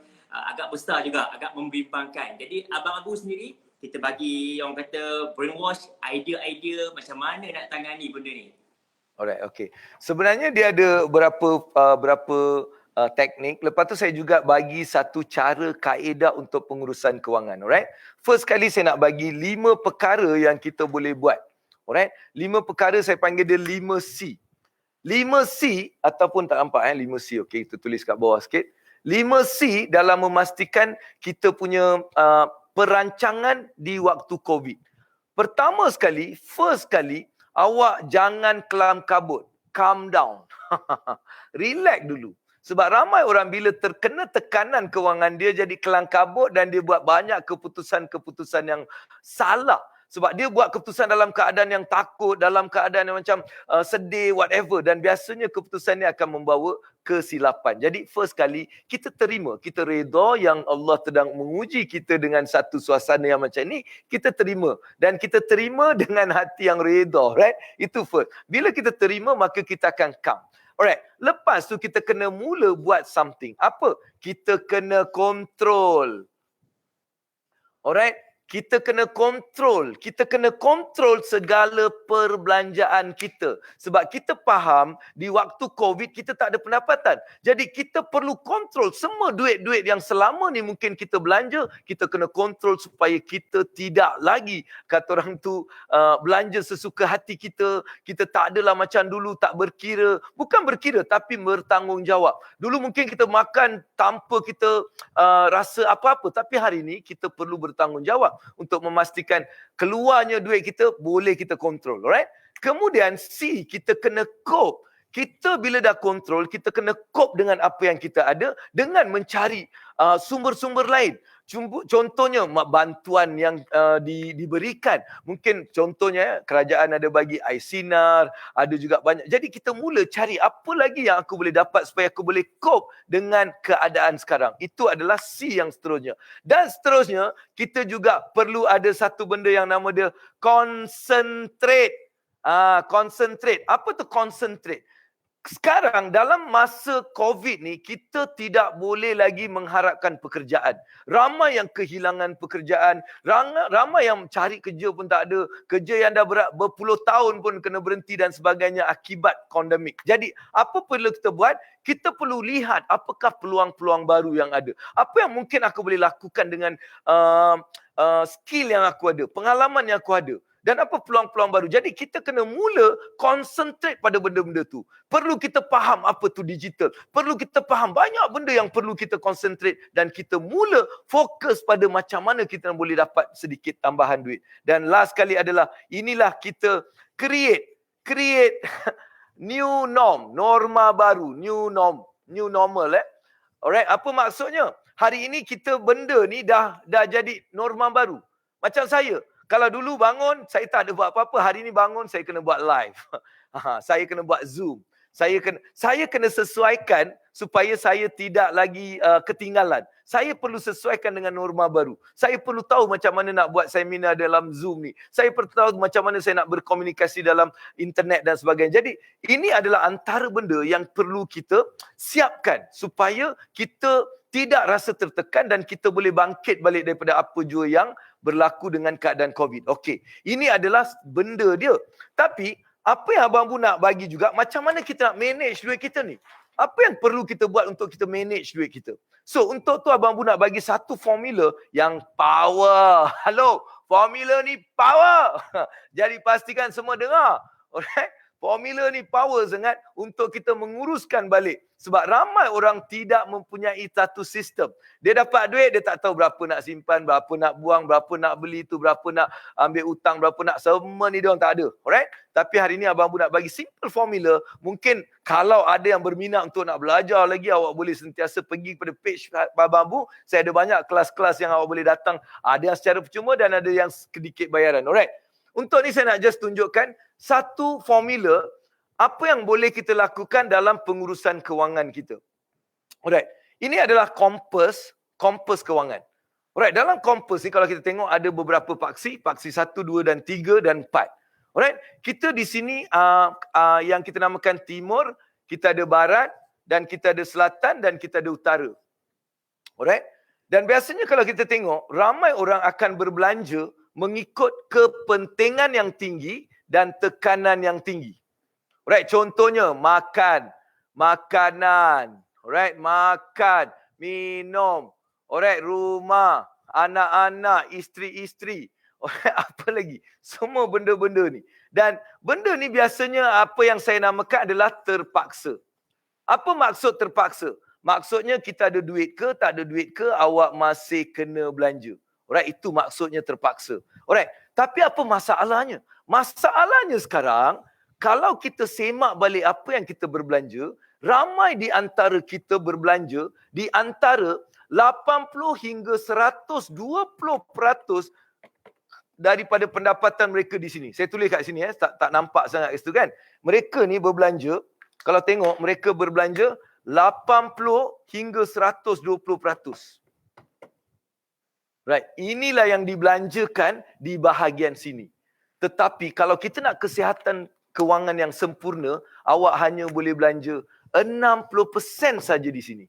agak besar juga, agak membimbangkan. Jadi Abang Abu sendiri, kita bagi orang kata brainwash, idea-idea macam mana nak tangani benda ni. Alright, okay. Sebenarnya dia ada berapa teknik. Lepas tu saya juga bagi satu cara kaedah untuk pengurusan kewangan. Alright. First kali saya nak bagi 5 perkara yang kita boleh buat. Alright. 5 perkara saya panggil dia 5C. 5C ataupun tak nampak 5C. Okey, kita tulis kat bawah sikit. 5C dalam memastikan kita punya perancangan di waktu COVID. Pertama sekali, first kali, awak jangan kelam kabut. Calm down. Relax dulu. Sebab ramai orang bila terkena tekanan kewangan dia jadi kelam kabut dan dia buat banyak keputusan-keputusan yang salah. Sebab dia buat keputusan dalam keadaan yang takut, dalam keadaan yang macam sedih, whatever. Dan biasanya keputusan ni akan membawa kesilapan. Jadi first kali kita terima, kita redha yang Allah sedang menguji kita dengan satu suasana yang macam ni, kita terima. Dan kita terima dengan hati yang redha, right? Itu first. Bila kita terima, maka kita akan calm. Alright, lepas tu kita kena mula buat something. Apa? Kita kena control. Alright, kita kena kontrol. Kita kena kontrol segala perbelanjaan kita. Sebab kita faham di waktu COVID kita tak ada pendapatan. Jadi kita perlu kontrol semua duit-duit yang selama ni mungkin kita belanja, kita kena kontrol supaya kita tidak lagi, kata orang tu, belanja sesuka hati kita. Kita tak adalah macam dulu tak berkira. Bukan berkira tapi bertanggungjawab. Dulu mungkin kita makan tanpa kita rasa apa-apa. Tapi hari ni kita perlu bertanggungjawab untuk memastikan keluarnya duit kita boleh kita kontrol, alright? Kemudian C, kita kena cope. Kita bila dah kontrol, kita kena cope dengan apa yang kita ada dengan mencari sumber-sumber lain. Contohnya bantuan yang diberikan. Mungkin contohnya kerajaan ada bagi air sinar, ada juga banyak. Jadi kita mula cari apa lagi yang aku boleh dapat supaya aku boleh cope dengan keadaan sekarang. Itu adalah C yang seterusnya. Dan seterusnya, kita juga perlu ada satu benda yang nama dia concentrate. Concentrate. Apa tu concentrate? Sekarang dalam masa COVID ni, kita tidak boleh lagi mengharapkan pekerjaan. Ramai yang kehilangan pekerjaan, ramai yang cari kerja pun tak ada, kerja yang dah berpuluh tahun pun kena berhenti dan sebagainya akibat pandemik. Jadi apa perlu kita buat? Kita perlu lihat apakah peluang-peluang baru yang ada. Apa yang mungkin aku boleh lakukan dengan skill yang aku ada, pengalaman yang aku ada. Dan apa peluang-peluang baru. Jadi kita kena mula concentrate pada benda-benda tu. Perlu kita faham apa tu digital. Perlu kita faham banyak benda yang perlu kita concentrate. Dan kita mula fokus pada macam mana kita boleh dapat sedikit tambahan duit. Dan last kali adalah inilah kita create new norm. Norma baru. New normal. Alright, apa maksudnya? Hari ini kita benda ni dah jadi norma baru. Macam saya. Kalau dulu bangun, saya tak ada buat apa-apa. Hari ni bangun, saya kena buat live. Saya kena buat Zoom. Saya kena sesuaikan supaya saya tidak lagi ketinggalan. Saya perlu sesuaikan dengan norma baru. Saya perlu tahu macam mana nak buat seminar dalam Zoom ni. Saya perlu tahu macam mana saya nak berkomunikasi dalam internet dan sebagainya. Jadi, ini adalah antara benda yang perlu kita siapkan supaya kita tidak rasa tertekan dan kita boleh bangkit balik daripada apa jua yang berlaku dengan keadaan COVID. Okey, ini adalah benda dia. Tapi, apa yang Abang Bu nak bagi juga, macam mana kita nak manage duit kita ni? Apa yang perlu kita buat untuk kita manage duit kita? So, untuk tu Abang Bu nak bagi satu formula yang power. Halo, formula ni power. Jadi, pastikan semua dengar. Alright? Formula ni power sangat untuk kita menguruskan balik. Sebab ramai orang tidak mempunyai satu sistem. Dia dapat duit, dia tak tahu berapa nak simpan, berapa nak buang, berapa nak beli tu, berapa nak ambil hutang, berapa nak, semua ni dia orang tak ada. Alright? Tapi hari ni Abang Bu nak bagi simple formula. Mungkin kalau ada yang berminat untuk nak belajar lagi, awak boleh sentiasa pergi kepada page Abang Bu. Saya ada banyak kelas-kelas yang awak boleh datang. Ada yang secara percuma dan ada yang sedikit bayaran. Alright? Untuk ni saya nak just tunjukkan satu formula apa yang boleh kita lakukan dalam pengurusan kewangan kita. Alright. Ini adalah kompas kewangan. Alright, dalam kompas ni kalau kita tengok ada beberapa paksi 1, 2 dan 3 dan 4. Alright. Kita di sini yang kita namakan timur, kita ada barat dan kita ada selatan dan kita ada utara. Alright. Dan biasanya kalau kita tengok ramai orang akan berbelanja mengikut kepentingan yang tinggi dan tekanan yang tinggi. Alright, contohnya makanan. Alright, makan, minum. Alright, rumah, anak-anak, isteri-isteri. Alright, apa lagi? Semua benda-benda ni. Dan benda ni biasanya apa yang saya namakan adalah terpaksa. Apa maksud terpaksa? Maksudnya kita ada duit ke, tak ada duit ke, awak masih kena belanja. Alright, itu maksudnya terpaksa. Alright, tapi apa masalahnya? Masalahnya sekarang, kalau kita semak balik apa yang kita berbelanja, ramai di antara kita berbelanja, di antara 80 hingga 120% daripada pendapatan mereka di sini. Saya tulis kat sini tak nampak sangat kat situ kan. Mereka ni berbelanja, kalau tengok mereka berbelanja 80 hingga 120%. Right, inilah yang dibelanjakan di bahagian sini. Tetapi kalau kita nak kesihatan kewangan yang sempurna, awak hanya boleh belanja 60% saja di sini.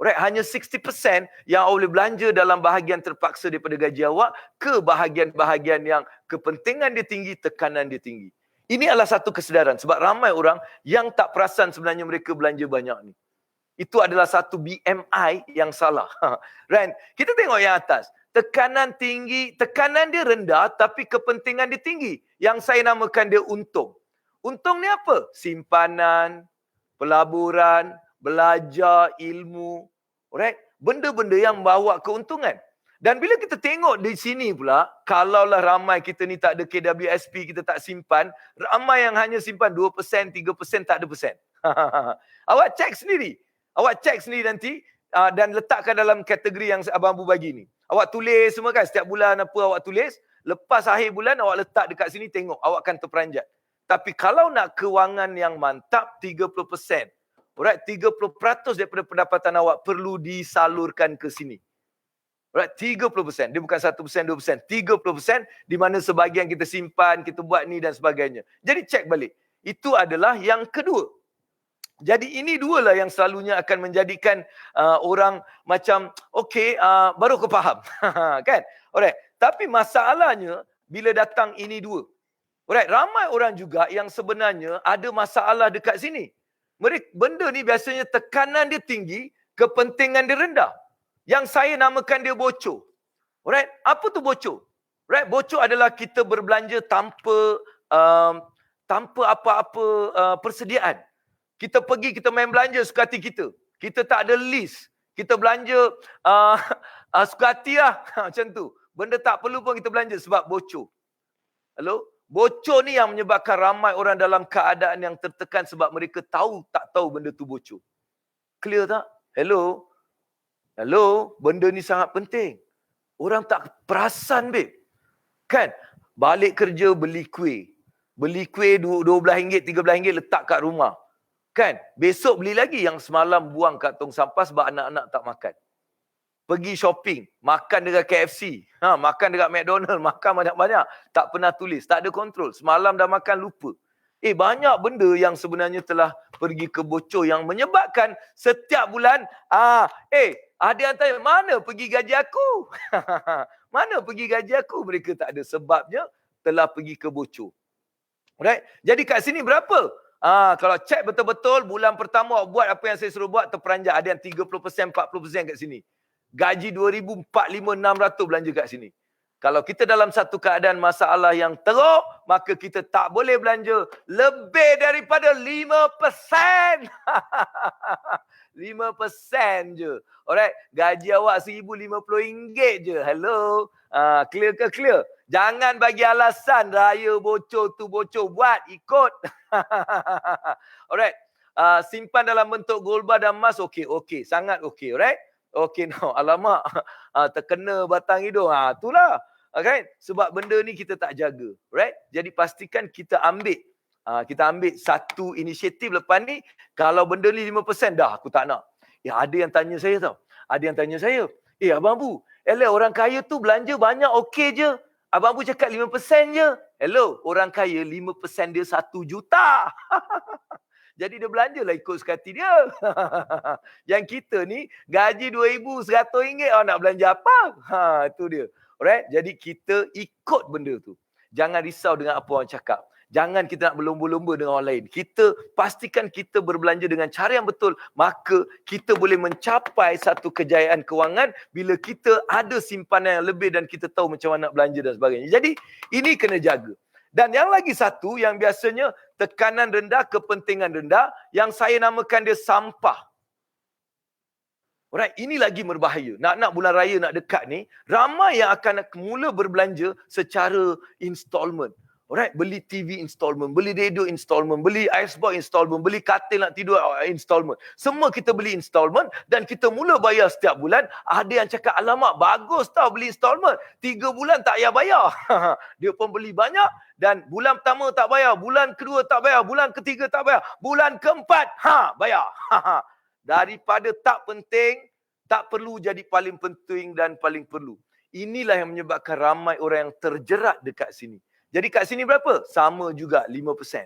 Right, hanya 60% yang awak boleh belanja dalam bahagian terpaksa daripada gaji awak ke bahagian-bahagian yang kepentingan dia tinggi, tekanan dia tinggi. Ini adalah satu kesedaran sebab ramai orang yang tak perasan sebenarnya mereka belanja banyak ni. Itu adalah satu BMI yang salah. Right? Kita tengok yang atas. Tekanan tinggi, tekanan dia rendah tapi kepentingan dia tinggi. Yang saya namakan dia untung. Untung ni apa? Simpanan, pelaburan, belajar, ilmu. Alright? Benda-benda yang membawa keuntungan. Dan bila kita tengok di sini pula, kalaulah ramai kita ni tak ada KWSP, kita tak simpan, ramai yang hanya simpan 2%, 3%, tak ada persen. Awak cek sendiri. Awak cek sendiri nanti dan letakkan dalam kategori yang Abang Abu bagi ni. Awak tulis semua kan, setiap bulan apa awak tulis, lepas akhir bulan awak letak dekat sini, tengok, awak akan terperanjat. Tapi kalau nak kewangan yang mantap, 30%. Alright, 30% daripada pendapatan awak perlu disalurkan ke sini. Alright, 30%. Dia bukan 1%, 2%. 30% di mana sebahagian kita simpan, kita buat ni dan sebagainya. Jadi cek balik. Itu adalah yang kedua. Jadi ini dua lah yang selalunya akan menjadikan orang macam, okey, baru aku faham. Kan? Alright. Tapi masalahnya, bila datang ini dua. Alright, ramai orang juga yang sebenarnya ada masalah dekat sini. Benda ni biasanya tekanan dia tinggi, kepentingan dia rendah. Yang saya namakan dia bocor. Alright, apa tu bocor? Right, bocor adalah kita berbelanja tanpa apa-apa persediaan. Kita pergi, kita main belanja suka hati kita. Kita tak ada list. Kita belanja suka hati lah. Macam tu. Benda tak perlu pun kita belanja sebab bocor. Hello? Bocor ni yang menyebabkan ramai orang dalam keadaan yang tertekan sebab mereka tak tahu benda tu bocor. Clear tak? Hello? Hello? Benda ni sangat penting. Orang tak perasan, babe. Kan? Balik kerja beli kuih. Beli kuih RM12, RM13 letak kat rumah. Kan? Besok beli lagi yang semalam buang kat tong sampah sebab anak-anak tak makan. Pergi shopping, makan dekat KFC, makan dekat McDonald, makan banyak-banyak. Tak pernah tulis, tak ada kontrol. Semalam dah makan, lupa. Banyak benda yang sebenarnya telah pergi ke bocor yang menyebabkan setiap bulan, ada yang tanya, mana pergi gaji aku? Mana pergi gaji aku? Mereka tak ada, sebabnya telah pergi ke bocor. Alright? Jadi kat sini berapa? Kalau cek betul-betul, bulan pertama awak buat apa yang saya suruh buat, terperanjat. Ada yang 30%, 40% kat sini. Gaji 2,000, 4,500, 600 belanja kat sini. Kalau kita dalam satu keadaan masalah yang teruk, maka kita tak boleh belanja lebih daripada 5%. 5% je. Alright, gaji awak RM1,050 je. Hello. Clear ke clear? Jangan bagi alasan raya bocor tu bocor. Buat, ikut. Alright. Simpan dalam bentuk gold bar dan emas. Okey. Sangat okey. Alright. Okey, no. Alamak. Terkena batang hidung. Itulah. Okay? Sebab benda ni kita tak jaga. Right? Jadi pastikan kita ambil. Kita ambil satu inisiatif lepas ni. Kalau benda ni 5%, dah aku tak nak. Ada yang tanya saya tau. Ada yang tanya saya. Abang Bu, orang kaya tu belanja banyak okey je. Abang Bu cakap 5% je. Hello, orang kaya 5% dia 1 juta. Jadi dia belanjalah ikut suka hati dia. Yang kita ni gaji RM2,100, nak belanja apa? Itu dia. Alright? Jadi kita ikut benda tu. Jangan risau dengan apa orang cakap. Jangan kita nak berlomba-lomba dengan orang lain. Kita pastikan kita berbelanja dengan cara yang betul. Maka kita boleh mencapai satu kejayaan kewangan bila kita ada simpanan yang lebih dan kita tahu macam mana nak belanja dan sebagainya. Jadi ini kena jaga. Dan yang lagi satu yang biasanya tekanan rendah, kepentingan rendah, yang saya namakan dia sampah. Alright, ini lagi berbahaya. Nak bulan raya nak dekat ni, ramai yang akan mula berbelanja secara installment. Alright, beli TV installment, beli radio installment, beli icebox installment, beli katil nak tidur installment. Semua kita beli installment dan kita mula bayar setiap bulan. Ada yang cakap, alamak bagus tau beli installment. 3 bulan tak payah bayar. Dia pun beli banyak dan bulan pertama tak bayar, bulan kedua tak bayar, bulan ketiga tak bayar, bulan keempat, bayar. Daripada tak penting, tak perlu jadi paling penting dan paling perlu. Inilah yang menyebabkan ramai orang yang terjerat dekat sini. Jadi kat sini berapa? Sama juga 5%.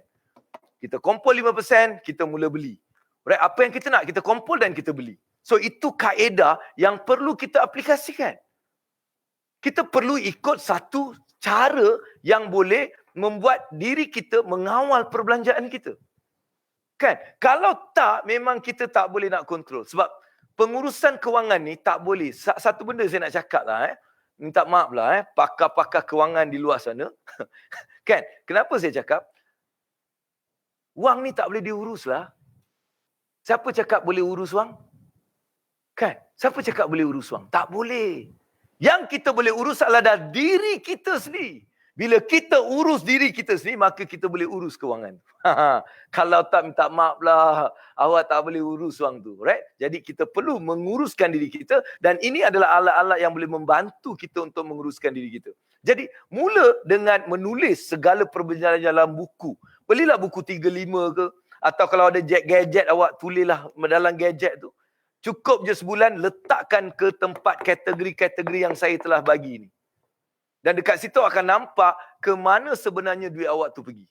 Kita kumpul 5%, kita mula beli. Right? Apa yang kita nak, kita kumpul dan kita beli. So itu kaedah yang perlu kita aplikasikan. Kita perlu ikut satu cara yang boleh membuat diri kita mengawal perbelanjaan kita. Kan? Kalau tak, memang kita tak boleh nak kontrol. Sebab pengurusan kewangan ni tak boleh. Satu benda saya nak cakap lah. Minta maaf lah pakar-pakar kewangan di luar sana. Kan? Kenapa saya cakap? Wang ni tak boleh diurus lah. Siapa cakap boleh urus wang? Kan? Siapa cakap boleh urus wang? Tak boleh. Yang kita boleh urus adalah diri kita sendiri. Bila kita urus diri kita sendiri, maka kita boleh urus kewangan. Kalau tak, minta maaf lah, awak tak boleh urus wang tu. Right? Jadi kita perlu menguruskan diri kita dan ini adalah alat-alat yang boleh membantu kita untuk menguruskan diri kita. Jadi mula dengan menulis segala perbelanjaan dalam buku. Belilah buku 3-5 ke, atau kalau ada gadget, awak tulislah dalam gadget tu. Cukup je sebulan, letakkan ke tempat kategori-kategori yang saya telah bagi ni. Dan dekat situ akan nampak ke mana sebenarnya duit awak tu pergi.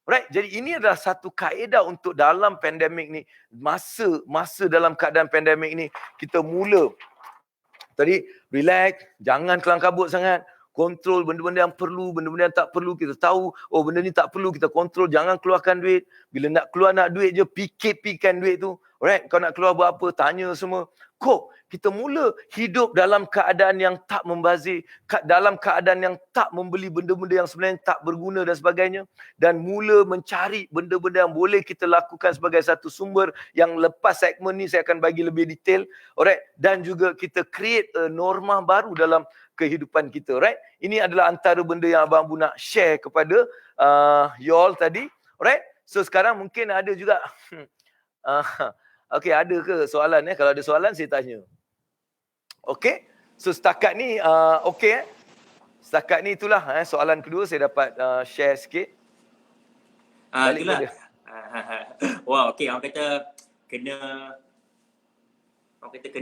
Right? Jadi ini adalah satu kaedah untuk dalam pandemik ni, masa dalam keadaan pandemik ni, kita mula tadi relax, jangan kelang kabut sangat, kontrol benda-benda yang perlu, benda-benda yang tak perlu, kita tahu, oh benda ni tak perlu, kita kontrol, jangan keluarkan duit. Bila nak keluar nak duit je, PKP-kan duit tu. Alright, kau nak keluar buat apa, tanya semua. Kok kita mula hidup dalam keadaan yang tak membazir, dalam keadaan yang tak membeli benda-benda yang sebenarnya tak berguna dan sebagainya, dan mula mencari benda-benda yang boleh kita lakukan sebagai satu sumber yang lepas segmen ni saya akan bagi lebih detail. Alright, dan juga kita create a norma baru dalam kehidupan kita. Right? Ini adalah antara benda yang Abang Abu nak share kepada you all tadi. Alright? So sekarang mungkin ada juga okey, ada ke soalan? Kalau ada soalan saya tanya. Okey? So setakat ni okey. Setakat ni itulah soalan kedua saya dapat share sikit. Itulah. Wah, okey, orang kata kena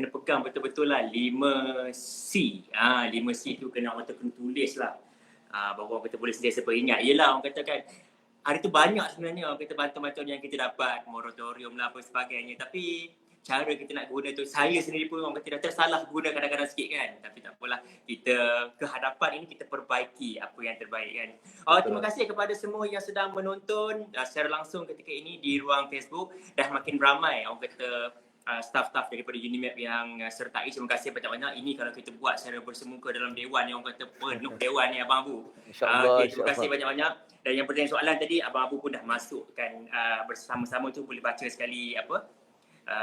pegang betul-betul lah 5C. 5C tu orang kata kena tulis lah. Baru orang kata boleh sentiasa beringat. Yelah, orang kata kan, hari tu banyak sebenarnya orang kata bantuan-bantuan yang kita dapat, moratorium lah apa sebagainya. Tapi cara kita nak guna tu, saya sendiri pun orang kata dah tersalah guna kadang-kadang sikit kan. Tapi tak apalah, kita ke hadapan ini kita perbaiki apa yang terbaik kan. Terima kasih kepada semua yang sedang menonton secara langsung ketika ini di ruang Facebook. Dah makin ramai orang kata staff-staff daripada Unimap yang sertai. Terima kasih banyak-banyak. Ini kalau kita buat secara bersemuka dalam dewan yang orang kata penuh dewan ni Abang Abu. Okay, terima kasih banyak-banyak. Dan yang bertanya soalan tadi, Abang Abu pun dah masukkan bersama-sama tu, boleh baca sekali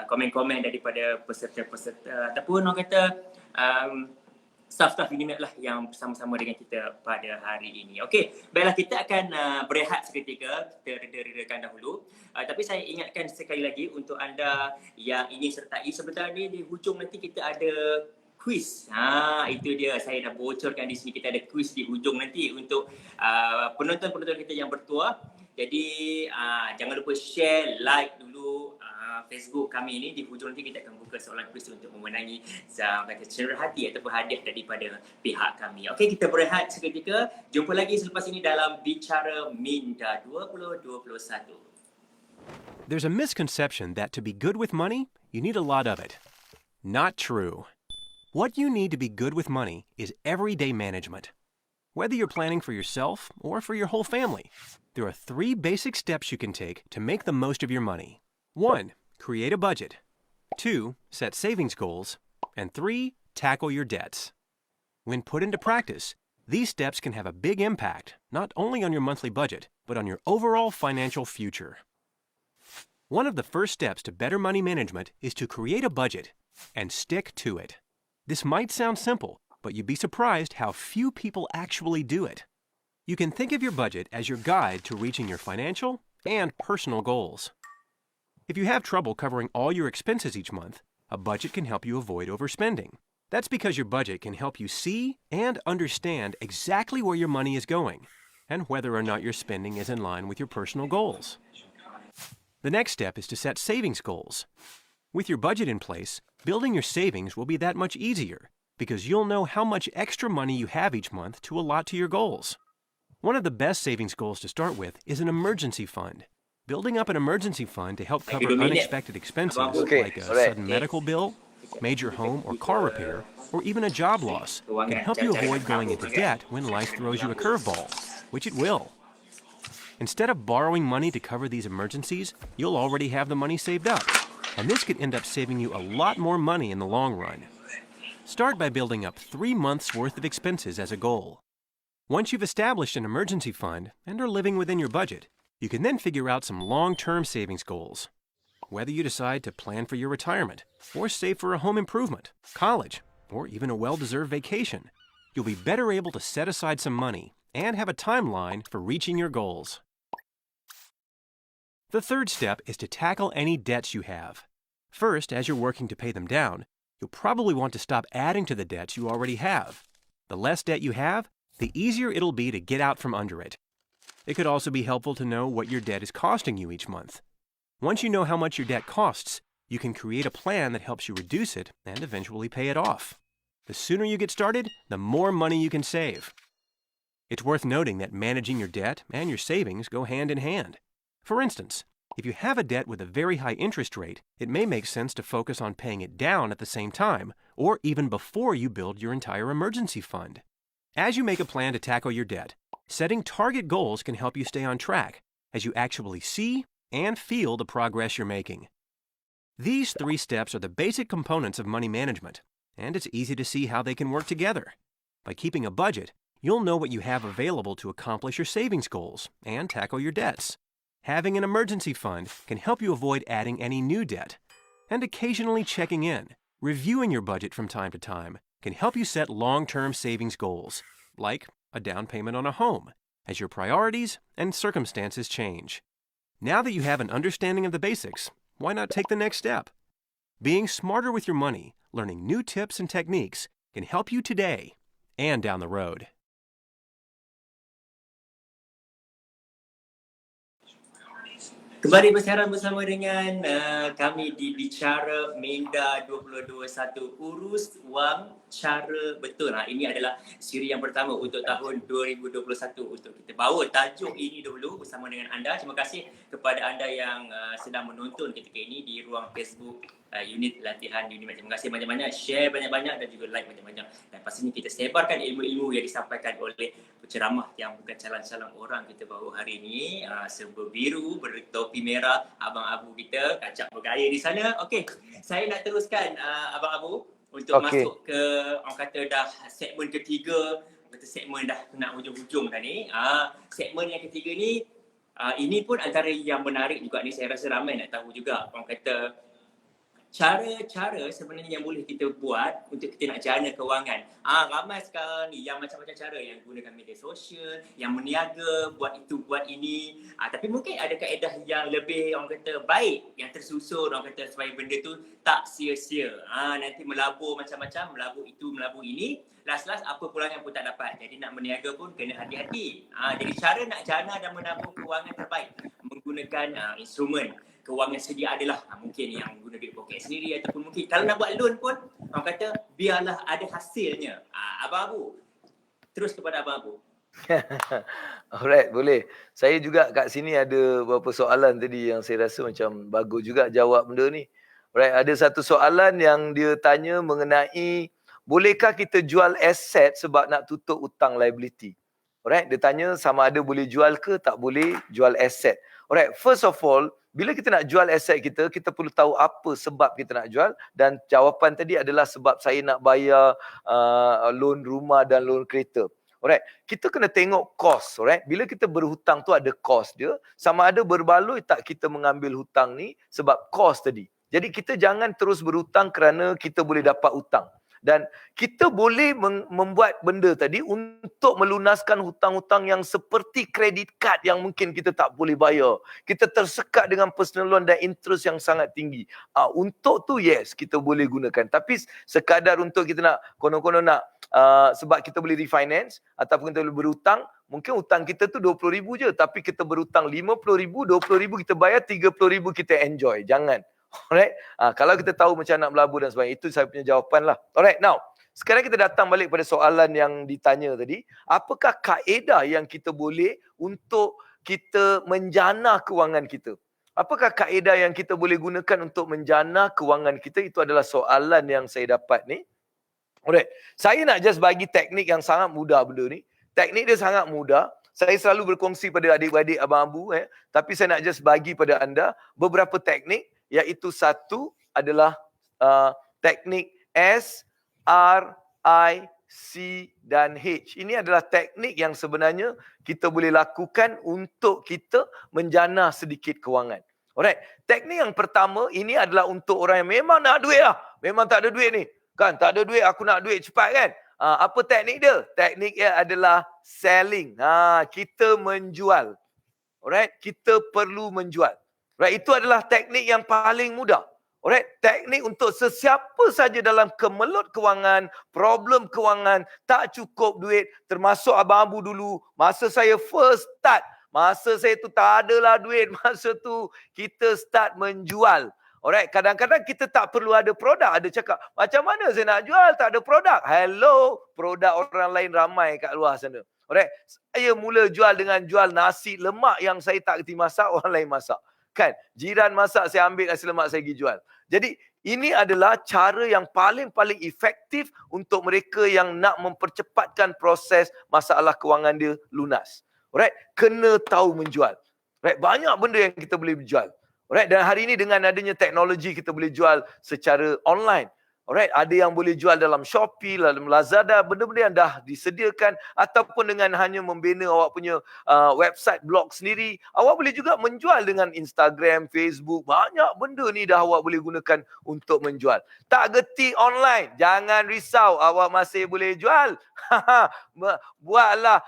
komen-komen daripada peserta-peserta ataupun orang kata staff-staff Unimap lah yang bersama-sama dengan kita pada hari ini. Okey, baiklah, kita akan berehat seketika, kita reda-redakan dahulu. Tapi saya ingatkan sekali lagi untuk anda yang ingin sertai, sebenarnya di hujung nanti kita ada quiz. Itu dia, saya dah bocorkan di sini, kita ada quiz di hujung nanti untuk penonton-penonton kita yang bertuah. Jadi jangan lupa share, like dulu Facebook kami ini. Di hujung nanti kita akan buka soalan quiz untuk memenangi cenderar hati ataupun hadiah daripada pihak kami. Okey, kita berehat seketika. Jumpa lagi selepas ini dalam Bicara Minda 2021. There's a misconception that to be good with money, you need a lot of it. Not true. What you need to be good with money is everyday management. Whether you're planning for yourself or for your whole family, there are 3 basic steps you can take to make the most of your money. 1. Create a budget. 2. Set savings goals. And 3. Tackle your debts. When put into practice, these steps can have a big impact, not only on your monthly budget, but on your overall financial future. One of the first steps to better money management is to create a budget and stick to it. This might sound simple, but you'd be surprised how few people actually do it. You can think of your budget as your guide to reaching your financial and personal goals. If you have trouble covering all your expenses each month, a budget can help you avoid overspending. That's because your budget can help you see and understand exactly where your money is going and whether or not your spending is in line with your personal goals. The next step is to set savings goals. With your budget in place, building your savings will be that much easier because you'll know how much extra money you have each month to allot to your goals. One of the best savings goals to start with is an emergency fund. Building up an emergency fund to help cover unexpected expenses like a sudden medical bill, major home or car repair, or even a job loss can help you avoid going into debt when life throws you a curveball, which it will. Instead of borrowing money to cover these emergencies, you'll already have the money saved up, and this could end up saving you a lot more money in the long run. Start by building up 3 months' worth of expenses as a goal. Once you've established an emergency fund and are living within your budget, you can then figure out some long-term savings goals. Whether you decide to plan for your retirement, or save for a home improvement, college, or even a well-deserved vacation, you'll be better able to set aside some money and have a timeline for reaching your goals. The third step is to tackle any debts you have. First, as you're working to pay them down, you'll probably want to stop adding to the debts you already have. The less debt you have, the easier it'll be to get out from under it. It could also be helpful to know what your debt is costing you each month. Once you know how much your debt costs, you can create a plan that helps you reduce it and eventually pay it off. The sooner you get started, the more money you can save. It's worth noting that managing your debt and your savings go hand in hand. For instance, if you have a debt with a very high interest rate, it may make sense to focus on paying it down at the same time, or even before you build your entire emergency fund. As you make a plan to tackle your debt, setting target goals can help you stay on track as you actually see and feel the progress you're making. These 3 steps are the basic components of money management, and it's easy to see how they can work together. By keeping a budget, you'll know what you have available to accomplish your savings goals and tackle your debts. Having an emergency fund can help you avoid adding any new debt. And occasionally checking in, reviewing your budget from time to time, can help you set long-term savings goals, like a down payment on a home, as your priorities and circumstances change. Now that you have an understanding of the basics, why not take the next step? Being smarter with your money, learning new tips and techniques, can help you today and down the road. Kembali bersiaran bersama dengan kami di Bicara Minda 2021, urus wang cara betul. Ini adalah siri yang pertama untuk tahun 2021 untuk kita bawa tajuk ini dulu bersama dengan anda. Terima kasih kepada anda yang sedang menonton ketika ini di ruang Facebook unit latihan Unimed. Terima kasih banyak-banyak, share banyak-banyak dan juga like banyak-banyak. Dan pastinya kita sebarkan ilmu-ilmu yang disampaikan oleh penceramah yang bukan calon-calon orang kita bawa hari ini. Serba biru, bertopi merah, Abang Abu kita, kacak bergaya di sana. Okey, saya nak teruskan Abang Abu untuk masuk ke, orang kata dah segmen ketiga. Kata segmen dah nak hujung-hujung dah ni. Segmen yang ketiga ni, ini pun antara yang menarik juga ni. Saya rasa ramai nak tahu juga. Orang kata cara-cara sebenarnya yang boleh kita buat untuk kita nak jana kewangan. Ramai sekarang ni yang macam-macam cara, yang gunakan media sosial, yang meniaga, buat itu, buat ini. Tapi mungkin ada kaedah yang lebih, orang kata, baik, yang tersusun, orang kata, supaya benda tu tak sia-sia. Nanti melabur macam-macam, melabur itu, melabur ini. Last-last apa pulangan pun tak dapat. Jadi nak meniaga pun kena hati-hati. Jadi cara nak jana dan menabung kewangan terbaik menggunakan instrumen kewangan sedia adalah mungkin yang guna duit poket sendiri, ataupun mungkin kalau nak buat loan pun orang kata biarlah ada hasilnya. Abang Abu, terus kepada Abang Abu. Alright, boleh. Saya juga kat sini ada beberapa soalan tadi yang saya rasa macam bagus juga jawab benda ni. Alright, ada satu soalan yang dia tanya mengenai bolehkah kita jual aset sebab nak tutup hutang liability. Alright, dia tanya sama ada boleh jual ke tak boleh jual aset. Alright, first of all, bila kita nak jual aset kita, kita perlu tahu apa sebab kita nak jual, dan jawapan tadi adalah sebab saya nak bayar loan rumah dan loan kereta. Alright, kita kena tengok kos. Alright, bila kita berhutang tu ada kos dia, sama ada berbaloi tak kita mengambil hutang ni sebab kos tadi. Jadi kita jangan terus berhutang kerana kita boleh dapat hutang. Dan kita boleh membuat benda tadi untuk melunaskan hutang-hutang yang seperti kredit kad yang mungkin kita tak boleh bayar. Kita tersekat dengan personal loan dan interest yang sangat tinggi. Untuk tu yes, kita boleh gunakan. Tapi sekadar untuk kita nak konon-konon nak sebab kita boleh refinance ataupun kita boleh berhutang, mungkin hutang kita tu 20,000 je tapi kita berhutang 50,000, 20,000 kita bayar, 30,000 kita enjoy. Jangan. Alright. Kalau kita tahu macam nak melabur dan sebagainya, itu saya punya jawapan lah. Alright, now sekarang kita datang balik pada soalan yang ditanya tadi. Apakah kaedah yang kita boleh untuk kita menjana kewangan kita? Apakah kaedah yang kita boleh gunakan untuk menjana kewangan kita? Itu adalah soalan yang saya dapat ni. Alright, saya nak just bagi teknik yang sangat mudah benda ni. Teknik dia sangat mudah. Saya selalu berkongsi pada adik-adik abang-abu, tapi saya nak just bagi pada anda beberapa teknik, iaitu satu adalah teknik S, R, I, C dan H. Ini adalah teknik yang sebenarnya kita boleh lakukan untuk kita menjana sedikit kewangan. Alright, teknik yang pertama ini adalah untuk orang yang memang nak duit lah. Memang tak ada duit ni. Kan, tak ada duit, aku nak duit cepat kan. Apa teknik dia? Teknik dia adalah selling. Kita menjual. Alright, kita perlu menjual. Right, itu adalah teknik yang paling mudah. Alright, teknik untuk sesiapa saja dalam kemelut kewangan, problem kewangan, tak cukup duit, termasuk abang Abu dulu. Masa saya first start, masa saya tu tak adalah duit, masa tu kita start menjual. Alright, kadang-kadang kita tak perlu ada produk. Ada cakap, macam mana saya nak jual tak ada produk? Hello, produk orang lain ramai kat luar sana. Alright, saya mula jual dengan jual nasi lemak yang saya tak kerti masak, orang lain masak. Kan, jiran masak, saya ambil nasi lemak, saya pergi jual. Jadi, ini adalah cara yang paling efektif untuk mereka yang nak mempercepatkan proses masalah kewangan dia lunas. Alright, kena tahu menjual. Alright, banyak benda yang kita boleh jual. Alright, dan hari ini dengan adanya teknologi kita boleh jual secara online. Alright, ada yang boleh jual dalam Shopee, dalam Lazada, benda-benda yang dah disediakan, ataupun dengan hanya membina awak punya website blog sendiri. Awak boleh juga menjual dengan Instagram, Facebook, banyak benda ni dah awak boleh gunakan untuk menjual. Tak gerti online, jangan risau, awak masih boleh jual. Buatlah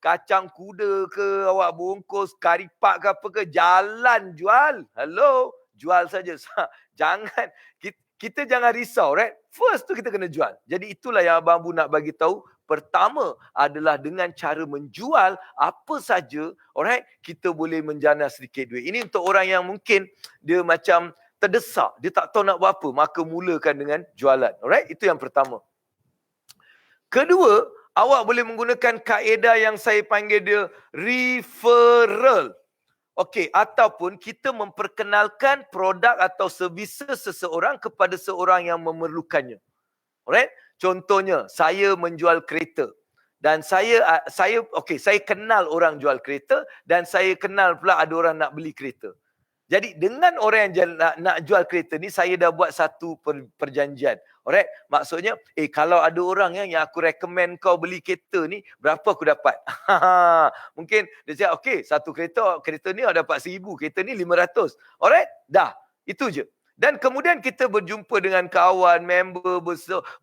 kacang kuda ke, awak bungkus karipak ke apa ke, jalan jual. Hello, jual saja. Jangan kita jangan risau, right? First tu kita kena jual. Jadi itulah yang Abang Abu nak bagi tahu. Pertama adalah dengan cara menjual apa saja, alright, kita boleh menjana sedikit duit. Ini untuk orang yang mungkin dia macam terdesak, dia tak tahu nak buat apa, maka mulakan dengan jualan. Alright, itu yang pertama. Kedua, awak boleh menggunakan kaedah yang saya panggil dia referral. Okey, ataupun kita memperkenalkan produk atau servis seseorang kepada seorang yang memerlukannya. Alright? Contohnya, saya menjual kereta dan saya kenal orang jual kereta dan saya kenal pula ada orang nak beli kereta. Jadi dengan orang yang nak jual kereta ni, saya dah buat satu perjanjian. Alright? Maksudnya, kalau ada orang yang aku recommend kau beli kereta ni, berapa aku dapat? Mungkin dia cakap, okey, satu kereta ni aku dapat 1,000, kereta ni 500. Alright? Dah, itu je. Dan kemudian kita berjumpa dengan kawan, member,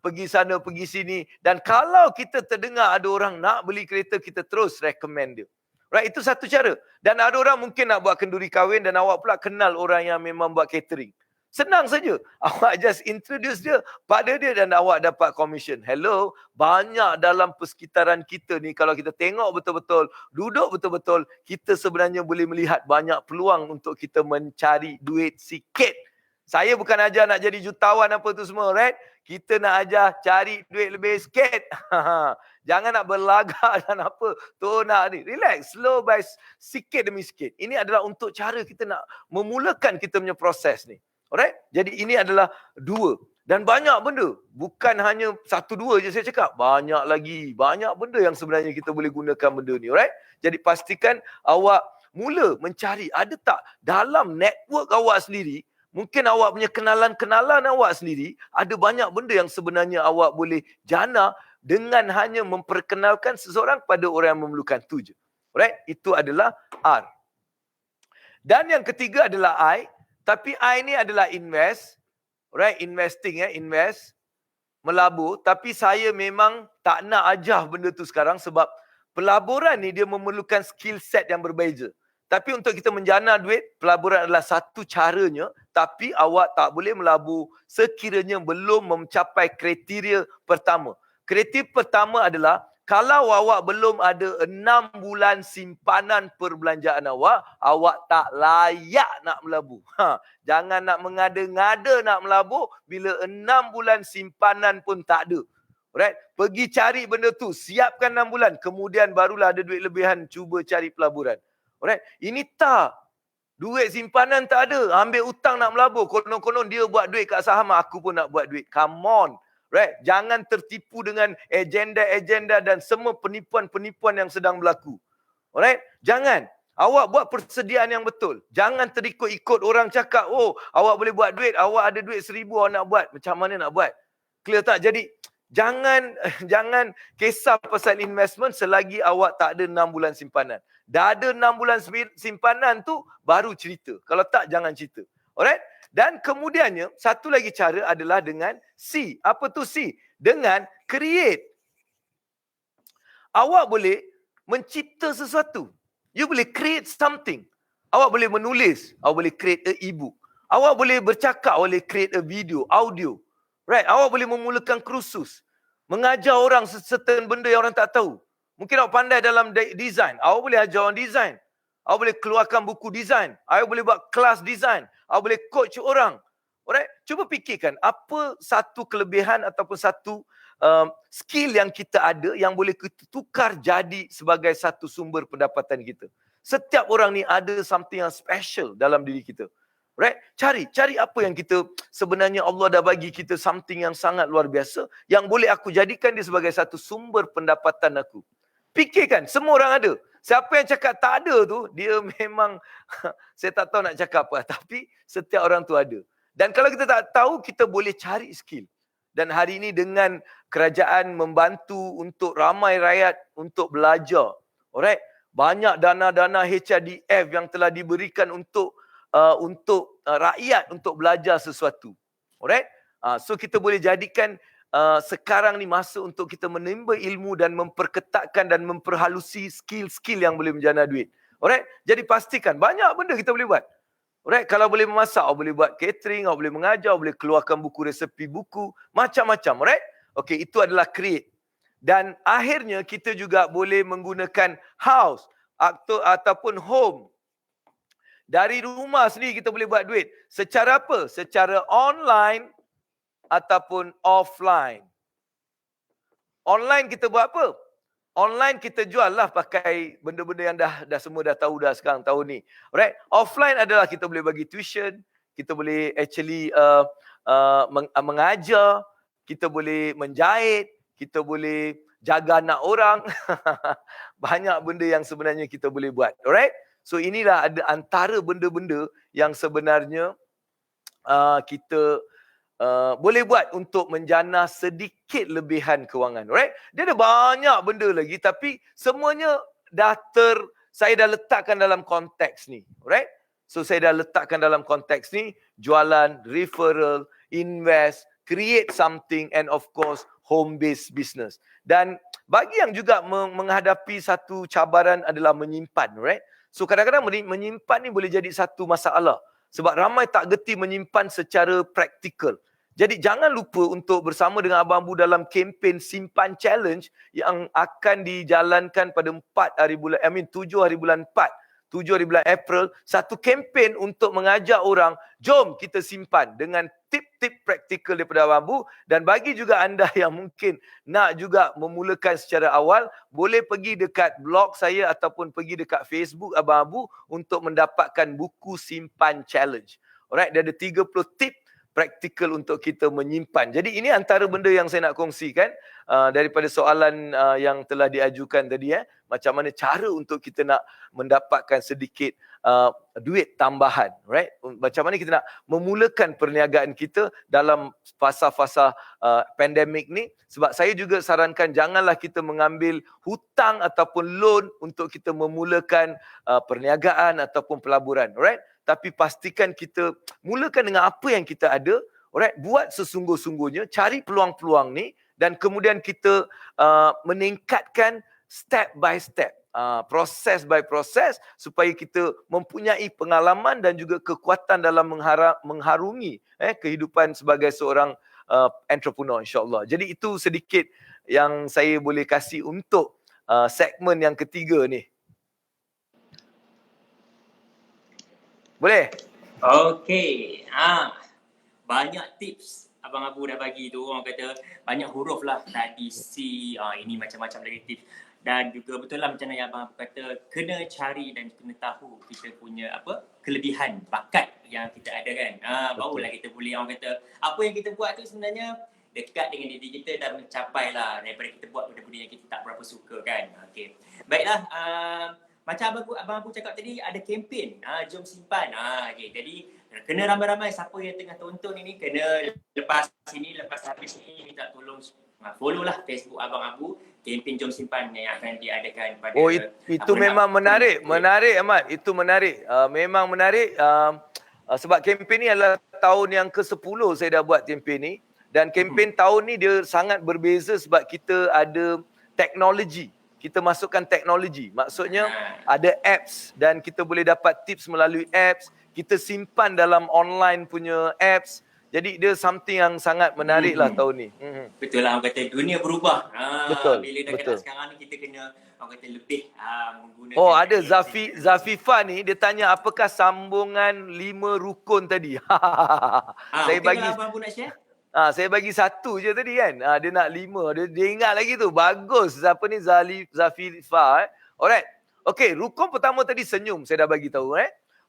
pergi sana, pergi sini. Dan kalau kita terdengar ada orang nak beli kereta, kita terus recommend dia. Right, itu satu cara. Dan ada orang mungkin nak buat kenduri kahwin dan awak pula kenal orang yang memang buat catering. Senang saja. Awak just introduce dia pada dia dan awak dapat commission. Hello, banyak dalam persekitaran kita ni, kalau kita tengok betul-betul, duduk betul-betul, kita sebenarnya boleh melihat banyak peluang untuk kita mencari duit sikit. Saya bukan ajar nak jadi jutawan apa tu semua, right? Kita nak ajar cari duit lebih sikit. Jangan nak berlagak dan apa. Tu nak ni. Relax. Slow by sikit demi sikit. Ini adalah untuk cara kita nak memulakan kita punya proses ni. Alright? Jadi ini adalah dua. Dan banyak benda. Bukan hanya satu dua je saya cakap. Banyak lagi. Banyak benda yang sebenarnya kita boleh gunakan benda ni. Alright? Jadi pastikan awak mula mencari. Ada tak dalam network awak sendiri, mungkin awak punya kenalan-kenalan awak sendiri, ada banyak benda yang sebenarnya awak boleh jana dengan hanya memperkenalkan seseorang pada orang yang memerlukan tu je. Alright? Itu adalah R. Dan yang ketiga adalah I. Tapi I ni adalah invest. Alright? Investing, invest. melabur, tapi saya memang tak nak ajar benda tu sekarang sebab pelaburan ni dia memerlukan skill set yang berbeza. Tapi untuk kita menjana duit, pelaburan adalah satu caranya, tapi awak tak boleh melabur sekiranya belum mencapai kriteria pertama. Kriteria pertama adalah kalau awak belum ada 6 bulan simpanan perbelanjaan awak tak layak nak melabur. Jangan nak mengada-ngada nak melabur bila 6 bulan simpanan pun tak ada. Alright? Pergi cari benda tu, siapkan 6 bulan, kemudian barulah ada duit lebihan cuba cari pelaburan. Alright? Ini tak. Duit simpanan tak ada, ambil hutang nak melabur. Konon-konon dia buat duit kat saham, aku pun nak buat duit. Come on. Right? Jangan tertipu dengan agenda-agenda dan semua penipuan-penipuan yang sedang berlaku. Alright? Jangan. Awak buat persediaan yang betul. Jangan terikut-ikut orang cakap, oh, awak boleh buat duit, awak ada duit 1,000, awak nak buat. Macam mana nak buat? Clear tak? Jadi, jangan kisah pasal investment selagi awak tak ada 6 bulan simpanan. Dah ada 6 bulan simpanan tu, baru cerita. Kalau tak, jangan cerita. Alright? Dan kemudiannya, satu lagi cara adalah dengan C. Apa tu C? Dengan create. Awak boleh mencipta sesuatu. You boleh create something. Awak boleh menulis. Awak boleh create a e-book. Awak boleh bercakap. Awak boleh create a video, audio. Right? Awak boleh memulakan kursus. Mengajar orang certain benda yang orang tak tahu. Mungkin awak pandai dalam design. Awak boleh ajar orang design. Awak boleh keluarkan buku design. Awak boleh buat kelas design. Awak boleh coach orang. Alright? Cuba fikirkan apa satu kelebihan ataupun satu skill yang kita ada yang boleh kita tukar jadi sebagai satu sumber pendapatan kita. Setiap orang ni ada something yang special dalam diri kita. Right? Cari apa yang kita sebenarnya Allah dah bagi kita something yang sangat luar biasa yang boleh aku jadikan dia sebagai satu sumber pendapatan aku. Fikirkan, semua orang ada. Siapa yang cakap tak ada tu, dia memang, saya tak tahu nak cakap apa. Tapi setiap orang tu ada. Dan kalau kita tak tahu, kita boleh cari skill. Dan hari ini dengan kerajaan membantu untuk ramai rakyat untuk belajar. Alright? Banyak dana-dana HRDF yang telah diberikan untuk rakyat untuk belajar sesuatu. Alright? So kita boleh jadikan sekarang ni masa untuk kita menimba ilmu dan memperketatkan dan memperhalusi skill-skill yang boleh menjana duit. Alright? Jadi pastikan banyak benda kita boleh buat. Alright? Kalau boleh memasak, awak boleh buat catering, awak boleh mengajar, awak boleh keluarkan buku resepi buku, macam-macam. Alright? Okay, itu adalah create. Dan akhirnya kita juga boleh menggunakan house ataupun home. Dari rumah sendiri kita boleh buat duit. Secara apa? Secara online ataupun offline. Online kita buat apa? Online kita jual lah pakai benda-benda yang dah semua dah tahu dah sekarang tahun ni. Alright? Offline adalah kita boleh bagi tuition, kita boleh actually mengajar, kita boleh menjahit, kita boleh jaga anak orang. Banyak benda yang sebenarnya kita boleh buat. Alright? So inilah ada antara benda-benda yang sebenarnya kita boleh buat untuk menjana sedikit lebihan kewangan. Alright? Dia ada banyak benda lagi tapi semuanya saya dah letakkan dalam konteks ni. Alright? So saya dah letakkan dalam konteks ni jualan, referral, invest, create something and of course home-based business. Dan bagi yang juga menghadapi satu cabaran adalah menyimpan. Alright? So kadang-kadang menyimpan ni boleh jadi satu masalah. Sebab ramai tak gerti menyimpan secara praktikal. Jadi jangan lupa untuk bersama dengan Abang Abu dalam kempen Simpan Challenge yang akan dijalankan pada 7 hari bulan 4, 7 hari bulan April. Satu kempen untuk mengajak orang, jom kita simpan dengan tip-tip praktikal daripada Abang Abu. Dan bagi juga anda yang mungkin nak juga memulakan secara awal, boleh pergi dekat blog saya ataupun pergi dekat Facebook Abang Abu untuk mendapatkan buku Simpan Challenge. Alright, dia ada 30 tip praktikal untuk kita menyimpan. Jadi ini antara benda yang saya nak kongsikan daripada soalan yang telah diajukan tadi. Macam mana cara untuk kita nak mendapatkan sedikit duit tambahan. Right? Macam mana kita nak memulakan perniagaan kita dalam fasa-fasa pandemik ni. Sebab saya juga sarankan janganlah kita mengambil hutang ataupun loan untuk kita memulakan perniagaan ataupun pelaburan. Right? Tapi pastikan kita mulakan dengan apa yang kita ada. Alright, buat sesungguh-sungguhnya, cari peluang-peluang ni dan kemudian kita meningkatkan step by step. Proses by proses supaya kita mempunyai pengalaman dan juga kekuatan dalam mengharungi kehidupan sebagai seorang entrepreneur, insyaAllah. Jadi itu sedikit yang saya boleh kasih untuk segmen yang ketiga ni. Boleh? Okey. Banyak tips Abang Abu dah bagi tu. Orang kata banyak huruf lah. Tadi C, ini macam-macam lagi tips. Dan juga betul lah macam yang Abang Abu kata, kena cari dan kena tahu kita punya kelebihan, bakat yang kita ada kan. Barulah kita boleh, orang kata, apa yang kita buat tu sebenarnya dekat dengan diri kita dan mencapai lah daripada kita buat benda-benda yang kita tak berapa suka kan. Okey. Baiklah, macam Abang Abu cakap tadi, ada kempen, jom simpan. Okay. Jadi kena ramai-ramai siapa yang tengah tonton ini, kena lepas habis ini minta tolong follow lah Facebook Abang Abu, kempen jom simpan yang akan diadakan pada itu memang menarik Ahmad, itu menarik. Memang menarik sebab kempen ni adalah tahun yang ke-10 saya dah buat kempen ni, dan kempen tahun ni dia sangat berbeza sebab kita ada teknologi. Kita masukkan teknologi. Maksudnya ada apps dan kita boleh dapat tips melalui apps. Kita simpan dalam online punya apps. Jadi dia something yang sangat menarik lah tahun ni. Betul lah, orang kata dunia berubah. Betul, Bila dah betul. sekarang ni kita kena, orang kata, lebih menggunakan. Oh, ada Zafifa ni, dia tanya apakah sambungan 5 rukun tadi. Saya okey bagi lah Abang Abu nak share? saya bagi 1 je tadi kan. Dia nak 5. Dia ingat lagi tu. Bagus. Siapa ni? Zafifa. Alright. Okay, rukun pertama tadi senyum. Saya dah bagi tahu.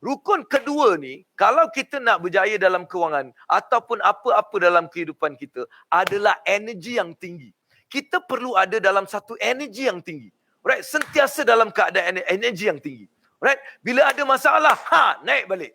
Rukun kedua ni, kalau kita nak berjaya dalam kewangan ataupun apa-apa dalam kehidupan kita, adalah energi yang tinggi. Kita perlu ada dalam satu energi yang tinggi. Alright. Sentiasa dalam keadaan energi yang tinggi. Alright. Bila ada masalah, naik balik.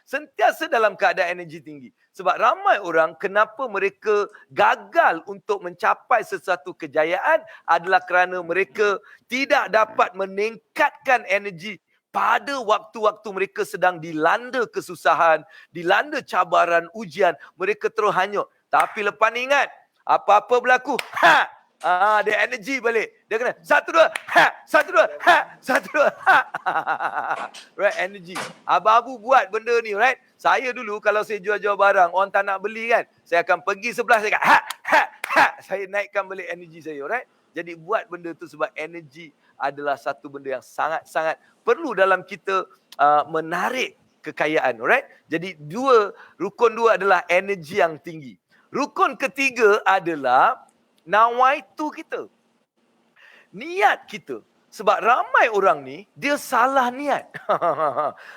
Sentiasa dalam keadaan energi tinggi. Sebab ramai orang, kenapa mereka gagal untuk mencapai sesuatu kejayaan adalah kerana mereka tidak dapat meningkatkan energi pada waktu-waktu mereka sedang dilanda kesusahan, dilanda cabaran, ujian. Mereka terus hanyut. Tapi lepas ni ingat, apa-apa berlaku, dia energi balik. Dia kena 1, 2, 1, 2, 1, 2, right, energy. Abang Abu buat benda ni, right? Saya dulu kalau saya jual-jual barang, orang tak nak beli kan, saya akan pergi sebelah, saya kata, saya naikkan balik energi saya, right? Jadi buat benda tu sebab energi adalah satu benda yang sangat-sangat perlu dalam kita menarik kekayaan, right? Jadi rukun 2 adalah energi yang tinggi. Rukun ketiga adalah nawaitu kita. Niat kita. Sebab ramai orang ni, dia salah niat.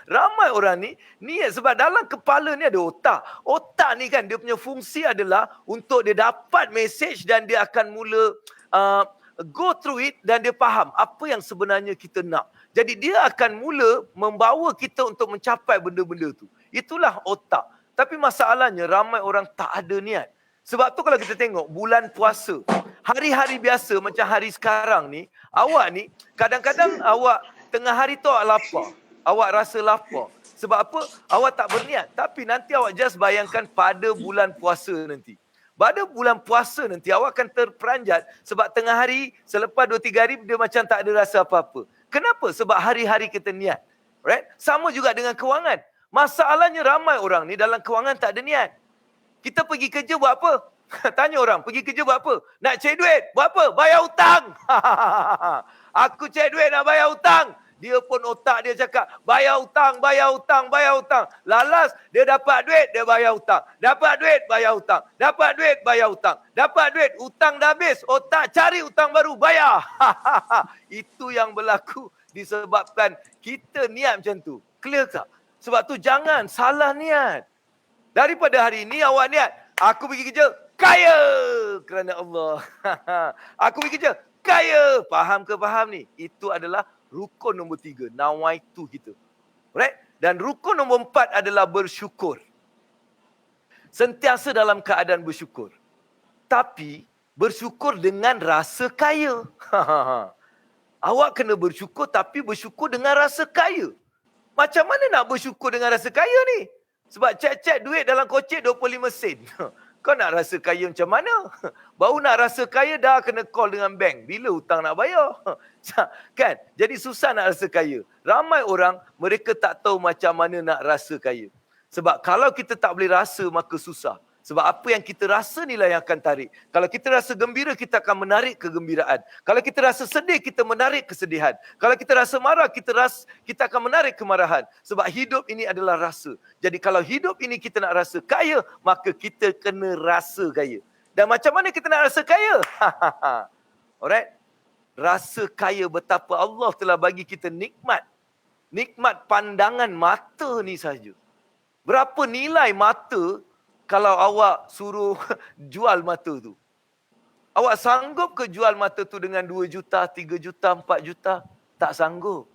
Ramai orang ni, niat. Sebab dalam kepala ni ada otak. Otak ni kan, dia punya fungsi adalah untuk dia dapat message dan dia akan mula go through it dan dia faham apa yang sebenarnya kita nak. Jadi dia akan mula membawa kita untuk mencapai benda-benda tu. Itulah otak. Tapi masalahnya ramai orang tak ada niat. Sebab tu kalau kita tengok bulan puasa, hari-hari biasa macam hari sekarang ni, awak ni kadang-kadang awak tengah hari tu awak lapar. Awak rasa lapar. Sebab apa? Awak tak berniat. Tapi nanti awak just bayangkan pada bulan puasa nanti. Pada bulan puasa nanti awak akan terperanjat sebab tengah hari, selepas 2-3 hari dia macam tak ada rasa apa-apa. Kenapa? Sebab hari-hari kita niat. Right? Sama juga dengan kewangan. Masalahnya ramai orang ni dalam kewangan tak ada niat. Kita pergi kerja buat apa? Tanya orang, pergi kerja buat apa? Nak cari duit, buat apa? Bayar hutang. Aku cari duit nak bayar hutang. Dia pun otak dia cakap, bayar hutang, bayar hutang, bayar hutang. Lalas, dia dapat duit, dia bayar hutang. Dapat duit, bayar hutang. Dapat duit, bayar hutang. Dapat duit, hutang dah habis. Otak cari hutang baru, bayar. Itu yang berlaku disebabkan kita niat macam tu. Clear tak? Sebab tu jangan salah niat. Daripada hari ini awak niat, aku pergi kerja, kaya kerana Allah. Aku pergi kerja, kaya. Faham ke faham ni? Itu adalah rukun nombor 3, nawaitu kita. Right? Dan rukun nombor 4 adalah bersyukur. Sentiasa dalam keadaan bersyukur. Tapi, bersyukur dengan rasa kaya. Awak kena bersyukur tapi bersyukur dengan rasa kaya. Macam mana nak bersyukur dengan rasa kaya ni? Sebab cek duit dalam kocek 25 sen. Kau nak rasa kaya macam mana? Baru nak rasa kaya dah kena call dengan bank. Bila hutang nak bayar? Kan? Jadi susah nak rasa kaya. Ramai orang, mereka tak tahu macam mana nak rasa kaya. Sebab kalau kita tak boleh rasa, maka susah. Sebab apa yang kita rasa inilah yang akan tarik. Kalau kita rasa gembira, kita akan menarik kegembiraan. Kalau kita rasa sedih, kita menarik kesedihan. Kalau kita rasa marah, kita akan menarik kemarahan. Sebab hidup ini adalah rasa. Jadi kalau hidup ini kita nak rasa kaya, maka kita kena rasa kaya. Dan macam mana kita nak rasa kaya? Alright? Rasa kaya betapa Allah telah bagi kita nikmat. Nikmat pandangan mata ni saja. Berapa nilai mata kalau awak suruh jual mata tu? Awak sanggup ke jual mata tu dengan 2 juta, 3 juta, 4 juta? Tak sanggup.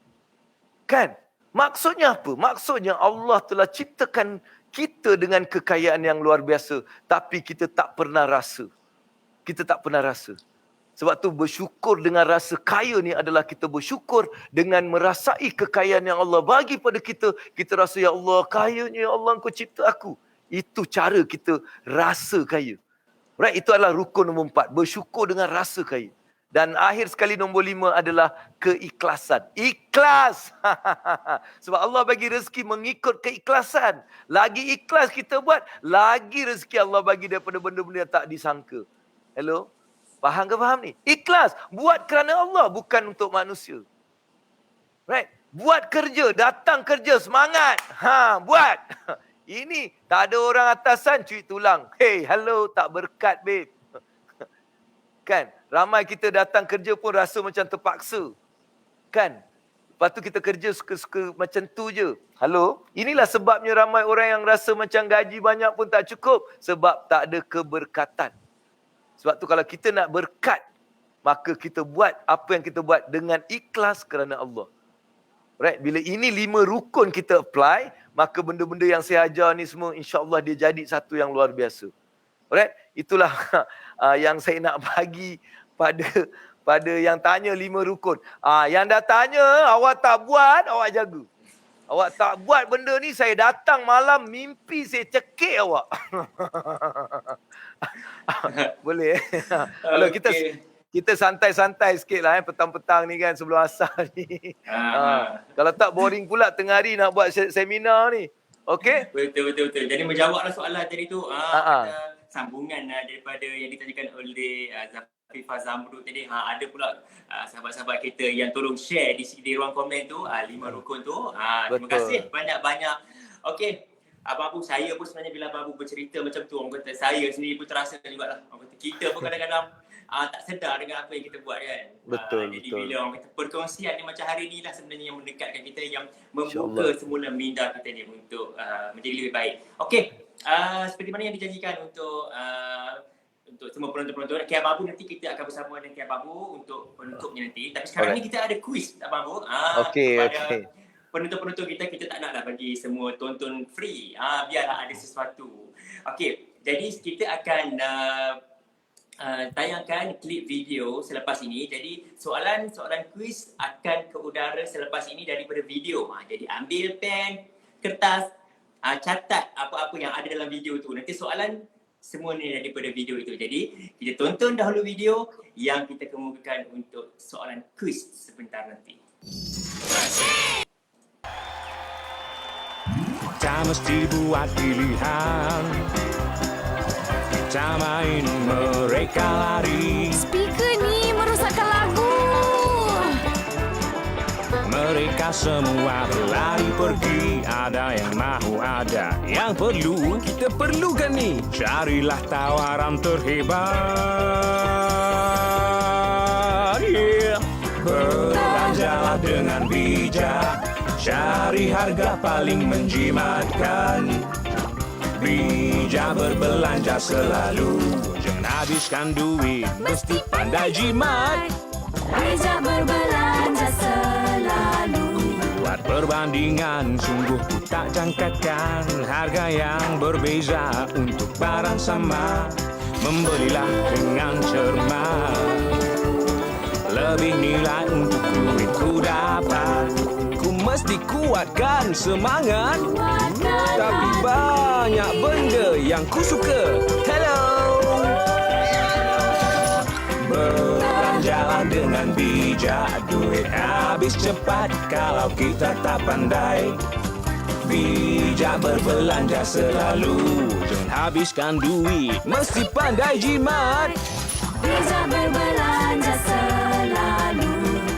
Kan? Maksudnya apa? Maksudnya Allah telah ciptakan kita dengan kekayaan yang luar biasa. Tapi kita tak pernah rasa. Kita tak pernah rasa. Sebab tu bersyukur dengan rasa kaya ni adalah kita bersyukur dengan merasai kekayaan yang Allah bagi pada kita. Kita rasa, ya Allah, kayanya ya Allah Engkau cipta aku. Itu cara kita rasa kaya. Right? Itu adalah rukun nombor 4. Bersyukur dengan rasa kaya. Dan akhir sekali nombor 5 adalah keikhlasan. Ikhlas. Sebab Allah bagi rezeki mengikut keikhlasan. Lagi ikhlas kita buat, lagi rezeki Allah bagi daripada benda-benda yang tak disangka. Hello? Faham ke faham ni? Ikhlas. Buat kerana Allah, bukan untuk manusia. Right? Buat kerja, datang kerja, semangat. Buat. Ini tak ada orang atasan cuit tulang. Hey, hello, tak berkat babe. Kan? Ramai kita datang kerja pun rasa macam terpaksa. Kan? Lepas tu kita kerja suka-suka macam tu je. Halo? Inilah sebabnya ramai orang yang rasa macam gaji banyak pun tak cukup. Sebab tak ada keberkatan. Sebab tu kalau kita nak berkat, maka kita buat apa yang kita buat dengan ikhlas kerana Allah. Right? Bila ini 5 rukun kita apply, maka benda-benda yang saya ajar ni semua insya-Allah dia jadi satu yang luar biasa. Alright? Itulah yang saya nak bagi pada yang tanya 5 rukun. Yang dah tanya, awak tak buat, awak jaga. Awak tak buat benda ni, saya datang malam mimpi saya cekik awak. Boleh? Kalau kita santai-santai sikit lah petang-petang ni kan sebelum asar ni. Kalau tak boring pula tengah hari nak buat seminar ni. Okey? Betul. Jadi menjawablah soalan tadi tu. Ada sambungan daripada yang ditanyakan oleh Zafifah Zamrud tadi. Ada pula sahabat-sahabat kita yang tolong share di ruang komen tu 5 rukun tu. Terima kasih banyak-banyak. Okey. Abang Abu, saya pun sebenarnya bila Abang Abu bercerita macam tu, orang kata saya sendiri pun terasa jugalah. Orang kata kita pun kadang-kadang tak sedar dengan apa yang kita buat kan. Jadi bila orang kata perkongsian ni macam hari ni lah sebenarnya yang mendekatkan kita, yang membuka semula minda kita ni untuk menjadi lebih baik. Okey, seperti mana yang dijanjikan untuk semua penonton-penonton, Abang Abu nanti kita akan bersama dengan Abang Abu untuk penutupnya nanti. Tapi sekarang ni kita ada quiz Abang Abu. Kepada penonton-penonton kita tak naklah bagi semua tonton free. Biarlah ada sesuatu. Okey, jadi kita akan tayangkan klip video selepas ini. Jadi soalan kuis akan ke udara selepas ini daripada video. Jadi ambil pen, kertas, catat apa-apa yang ada dalam video tu. Nanti soalan semua ni daripada video itu. Jadi kita tonton dahulu video yang kita kemukakan untuk soalan kuis sebentar nanti. Kita mesti buat pilihan. Kita main mereka lari. Speaker ni merosakkan lagu. Mereka semua berlari pergi. Ada yang mahu, ada yang perlu. Kita perlukan ni. Carilah tawaran terhebat. Belanjalah dengan bijak. Cari harga paling menjimatkan. Bijak berbelanja selalu. Jangan habiskan duit, mesti pandai jimat. Bijak berbelanja selalu. Buat perbandingan, sungguh ku tak jangkakan. Harga yang berbeza untuk barang sama. Membelilah dengan cermat. Lebih nilai untuk duit ku dapat. Ku mesti kuatkan semangat. Tapi banyak benda yang ku suka. Hello. Belanjalah dengan bijak, duit habis cepat kalau kita tak pandai. Bijak berbelanja selalu, jangan habiskan duit, mesti pandai jimat. Bijak berbelanja selalu.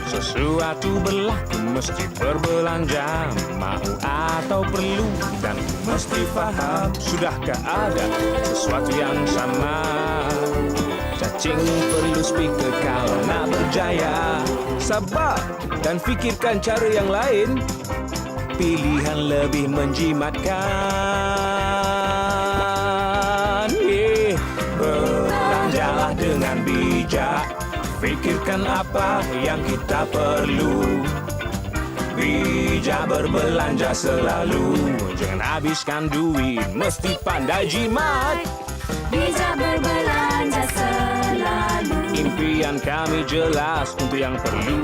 Sesuatu berlaku mesti berbelanja, mau atau perlu, dan mesti faham. Sudahkah ada sesuatu yang sama? Cacing perlu speaker kalau nak berjaya. Sabar dan fikirkan cara yang lain, pilihan lebih menjimatkan. Belanjalah dengan bijak, fikirkan apa yang kita perlu. Bijak berbelanja selalu, jangan habiskan duit, mesti pandai jimat. Bijak berbelanja selalu. Impian kami jelas untuk yang perlu.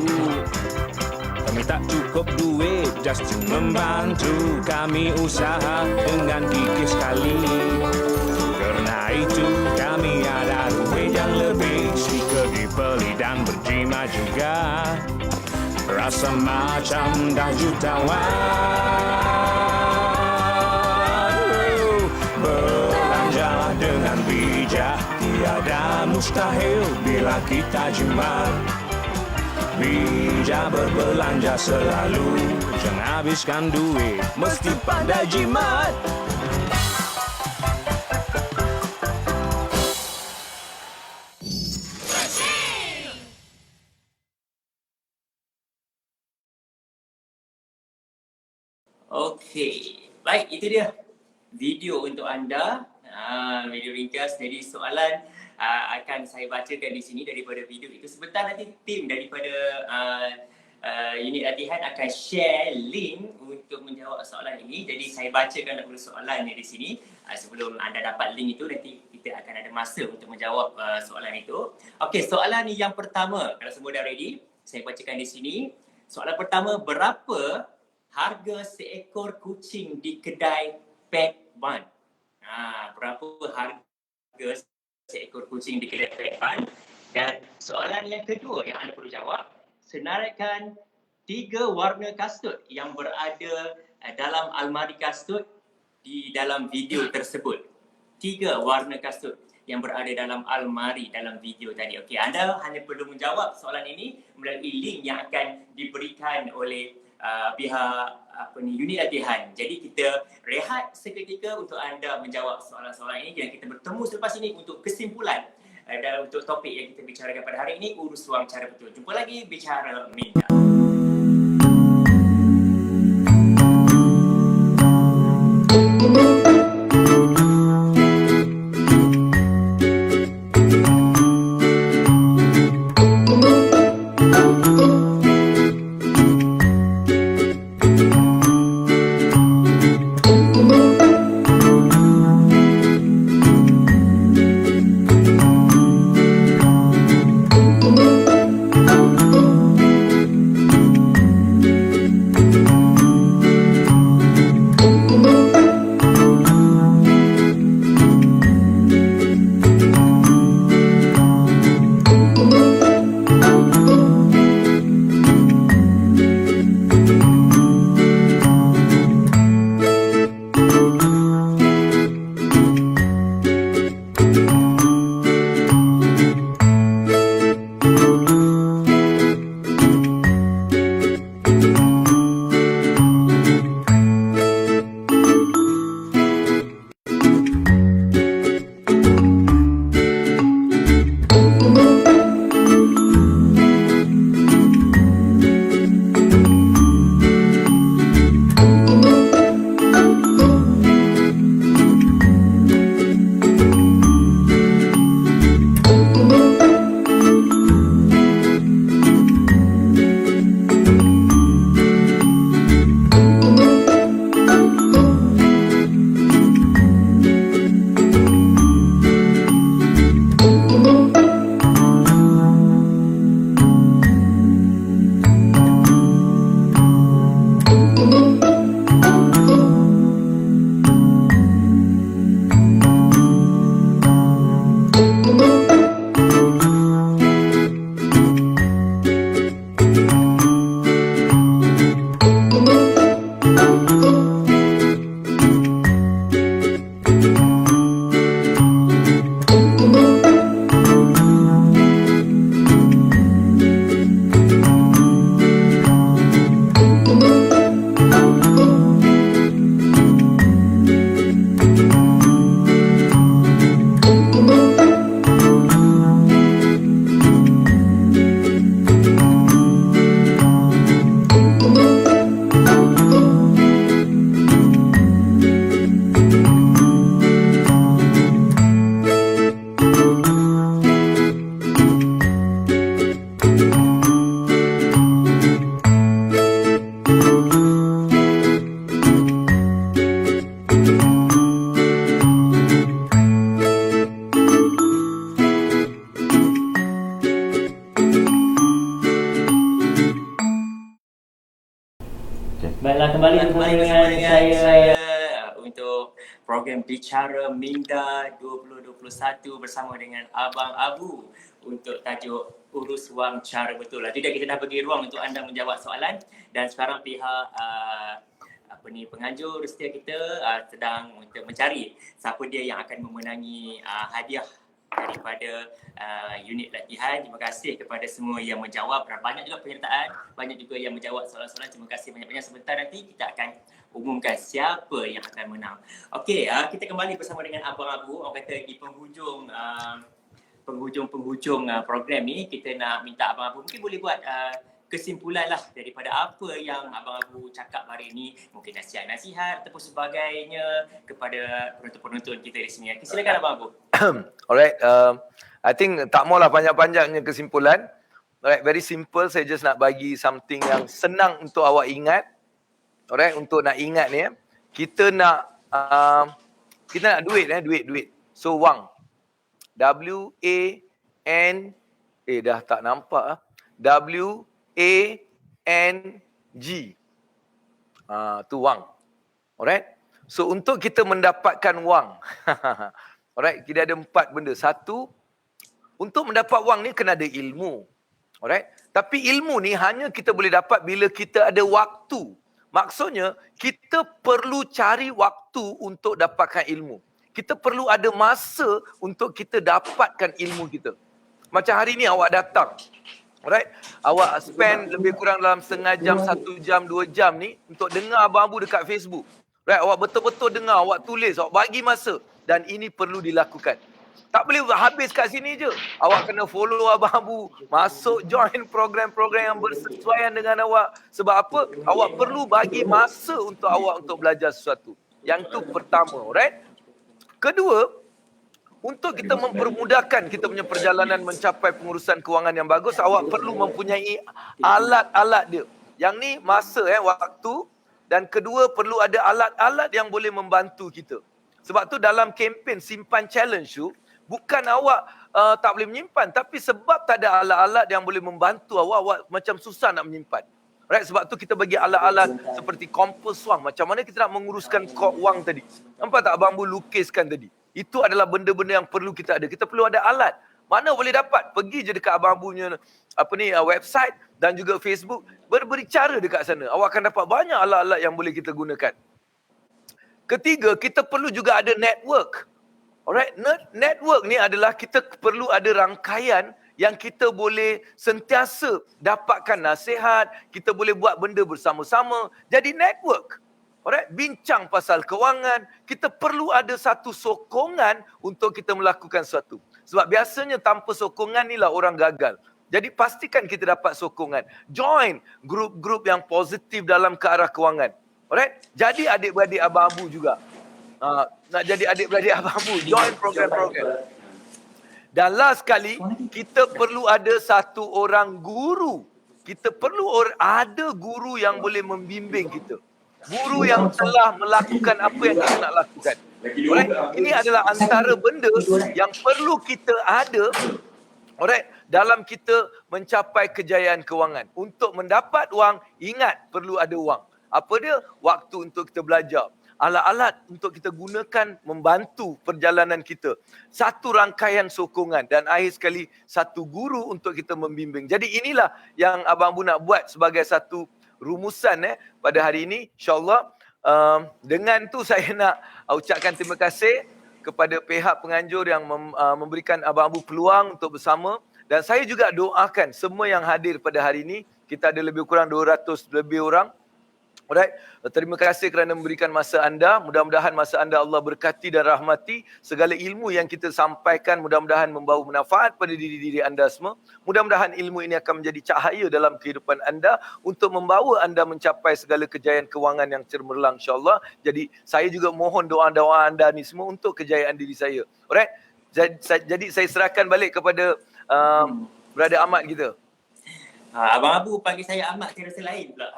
Kami tak cukup duit just to membantu. Kami usaha dengan gigih sekali. Karena itu kami ada duit yang lebih. Speaker dibeli dan berjimat juga. Rasa macam dah jutawan. Belanjalah dengan bijak, tiada mustahil bila kita jimat. Bijak berbelanja selalu, jangan habiskan duit, mesti pandai jimat. Okey, baik, itu dia video untuk anda, video ringkas. Jadi soalan akan saya bacakan di sini daripada video itu. Sebentar nanti tim daripada unit latihan akan share link untuk menjawab soalan ini. Jadi saya bacakan dahulu soalannya di sini. Sebelum anda dapat link itu, nanti kita akan ada masa untuk menjawab soalan itu. Okey, soalan yang pertama, kalau semua dah ready, saya bacakan di sini. Soalan pertama, berapa harga seekor kucing di kedai Pet Barn? Berapa harga seekor kucing di kedai Pet Barn? Dan soalan yang kedua yang anda perlu jawab, senaraikan 3 warna kasut yang berada dalam almari kasut di dalam video tersebut. 3 warna kasut yang berada dalam almari dalam video tadi. Okey, anda hanya perlu menjawab soalan ini melalui link yang akan diberikan oleh pihak unit latihan. Jadi kita rehat seketika untuk anda menjawab soalan-soalan ini dan kita bertemu selepas ini untuk kesimpulan dan untuk topik yang kita bicarakan pada hari ini, urus wang cara betul. Jumpa lagi Bicara Minda. Baiklah, kembali bersama dengan saya untuk program Bicara Minda 2021 bersama dengan Abang Abu untuk tajuk Urus Wang Cara Betul. Itu dia, kita dah bagi ruang untuk anda menjawab soalan dan sekarang pihak penganjur setia kita sedang untuk mencari siapa dia yang akan memenangi hadiah daripada unit latihan. Terima kasih kepada semua yang menjawab. Banyak juga penyertaan, banyak juga yang menjawab soalan-soalan. Terima kasih banyak-banyak. Sebentar nanti kita akan umumkan siapa yang akan menang. Okey, kita kembali bersama dengan Abang Abu. Orang kata di penghujung program ni, kita nak minta Abang Abu mungkin boleh buat kesimpulan lah daripada apa yang Abang Abu cakap hari ini, mungkin nasihat-nasihat ataupun sebagainya kepada penonton-penonton kita di sini. Silakan Abang Abu. Alright, I think tak maulah panjang-panjangnya kesimpulan. Alright, very simple. Saya just nak bagi something yang senang untuk awak ingat. Alright, untuk nak ingat ni, kita nak duit, duit. So wang, W-A-N, dah tak nampak W-A-N-G. Tu wang. Alright. So untuk kita mendapatkan wang, alright, kita ada 4 benda. Satu, untuk mendapat wang ni kena ada ilmu. Alright. Tapi ilmu ni hanya kita boleh dapat bila kita ada waktu. Maksudnya, kita perlu cari waktu untuk dapatkan ilmu. Kita perlu ada masa untuk kita dapatkan ilmu kita. Macam hari ni awak datang. Alright. Awak spend lebih kurang dalam setengah jam, 1 jam, 2 jam ni untuk dengar Abang Abu dekat Facebook. Right. Awak betul-betul dengar, awak tulis, awak bagi masa. Dan ini perlu dilakukan. Tak boleh habis kat sini je. Awak kena follow Abang Abu. Masuk join program-program yang bersesuaian dengan awak. Sebab apa? Awak perlu bagi masa untuk awak untuk belajar sesuatu. Yang tu pertama. Right. Kedua, untuk kita mempermudahkan kita punya perjalanan mencapai pengurusan kewangan yang bagus, awak perlu mempunyai alat-alat dia. Yang ni masa, waktu. Dan kedua, perlu ada alat-alat yang boleh membantu kita. Sebab tu dalam kempen Simpan Challenge tu, bukan awak tak boleh menyimpan. Tapi sebab tak ada alat-alat yang boleh membantu awak macam susah nak menyimpan. Right? Sebab tu kita bagi alat-alat seperti kompas wang. Macam mana kita nak menguruskan wang tadi. Nampak tak Abang Abu lukiskan tadi? Itu adalah benda-benda yang perlu kita ada. Kita perlu ada alat. Mana boleh dapat? Pergi je dekat Abang Abu punya website dan juga Facebook. Berbicara dekat sana. Awak akan dapat banyak alat-alat yang boleh kita gunakan. Ketiga, kita perlu juga ada network. Alright, network ni adalah kita perlu ada rangkaian yang kita boleh sentiasa dapatkan nasihat, kita boleh buat benda bersama-sama. Jadi network. Alright, bincang pasal kewangan, kita perlu ada satu sokongan untuk kita melakukan sesuatu. Sebab biasanya tanpa sokongan ni lah orang gagal. Jadi pastikan kita dapat sokongan. Join grup-grup yang positif dalam ke arah kewangan. Alright, jadi adik-beradik Abang Abu juga. Nak jadi adik-beradik Abang Abu, join program-program. Dan last sekali, kita perlu ada satu orang guru. Kita perlu ada guru yang boleh membimbing kita. Guru yang telah melakukan apa yang kita nak lakukan. Alright, ini adalah antara benda yang perlu kita ada, alright, dalam kita mencapai kejayaan kewangan. Untuk mendapat wang, ingat perlu ada wang. Apa dia? Waktu untuk kita belajar. Alat-alat untuk kita gunakan membantu perjalanan kita. Satu rangkaian sokongan dan akhir sekali satu guru untuk kita membimbing. Jadi inilah yang Abang Abu nak buat sebagai satu rumusan pada hari ini. InsyaAllah dengan tu saya nak ucapkan terima kasih kepada pihak penganjur yang memberikan Abang Abu peluang untuk bersama, dan saya juga doakan semua yang hadir pada hari ini. Kita ada lebih kurang 200 lebih orang. Alright, terima kasih kerana memberikan masa anda. Mudah-mudahan masa anda Allah berkati dan rahmati. Segala ilmu yang kita sampaikan mudah-mudahan membawa manfaat pada diri-diri anda semua. Mudah-mudahan ilmu ini akan menjadi cahaya dalam kehidupan anda untuk membawa anda mencapai segala kejayaan kewangan yang cemerlang, insyaAllah. Jadi saya juga mohon doa-doa anda ni semua untuk kejayaan diri saya. Alright, jadi saya serahkan balik kepada Brother Ahmad kita. Abang Abu panggil saya Ahmad, saya rasa lain pula.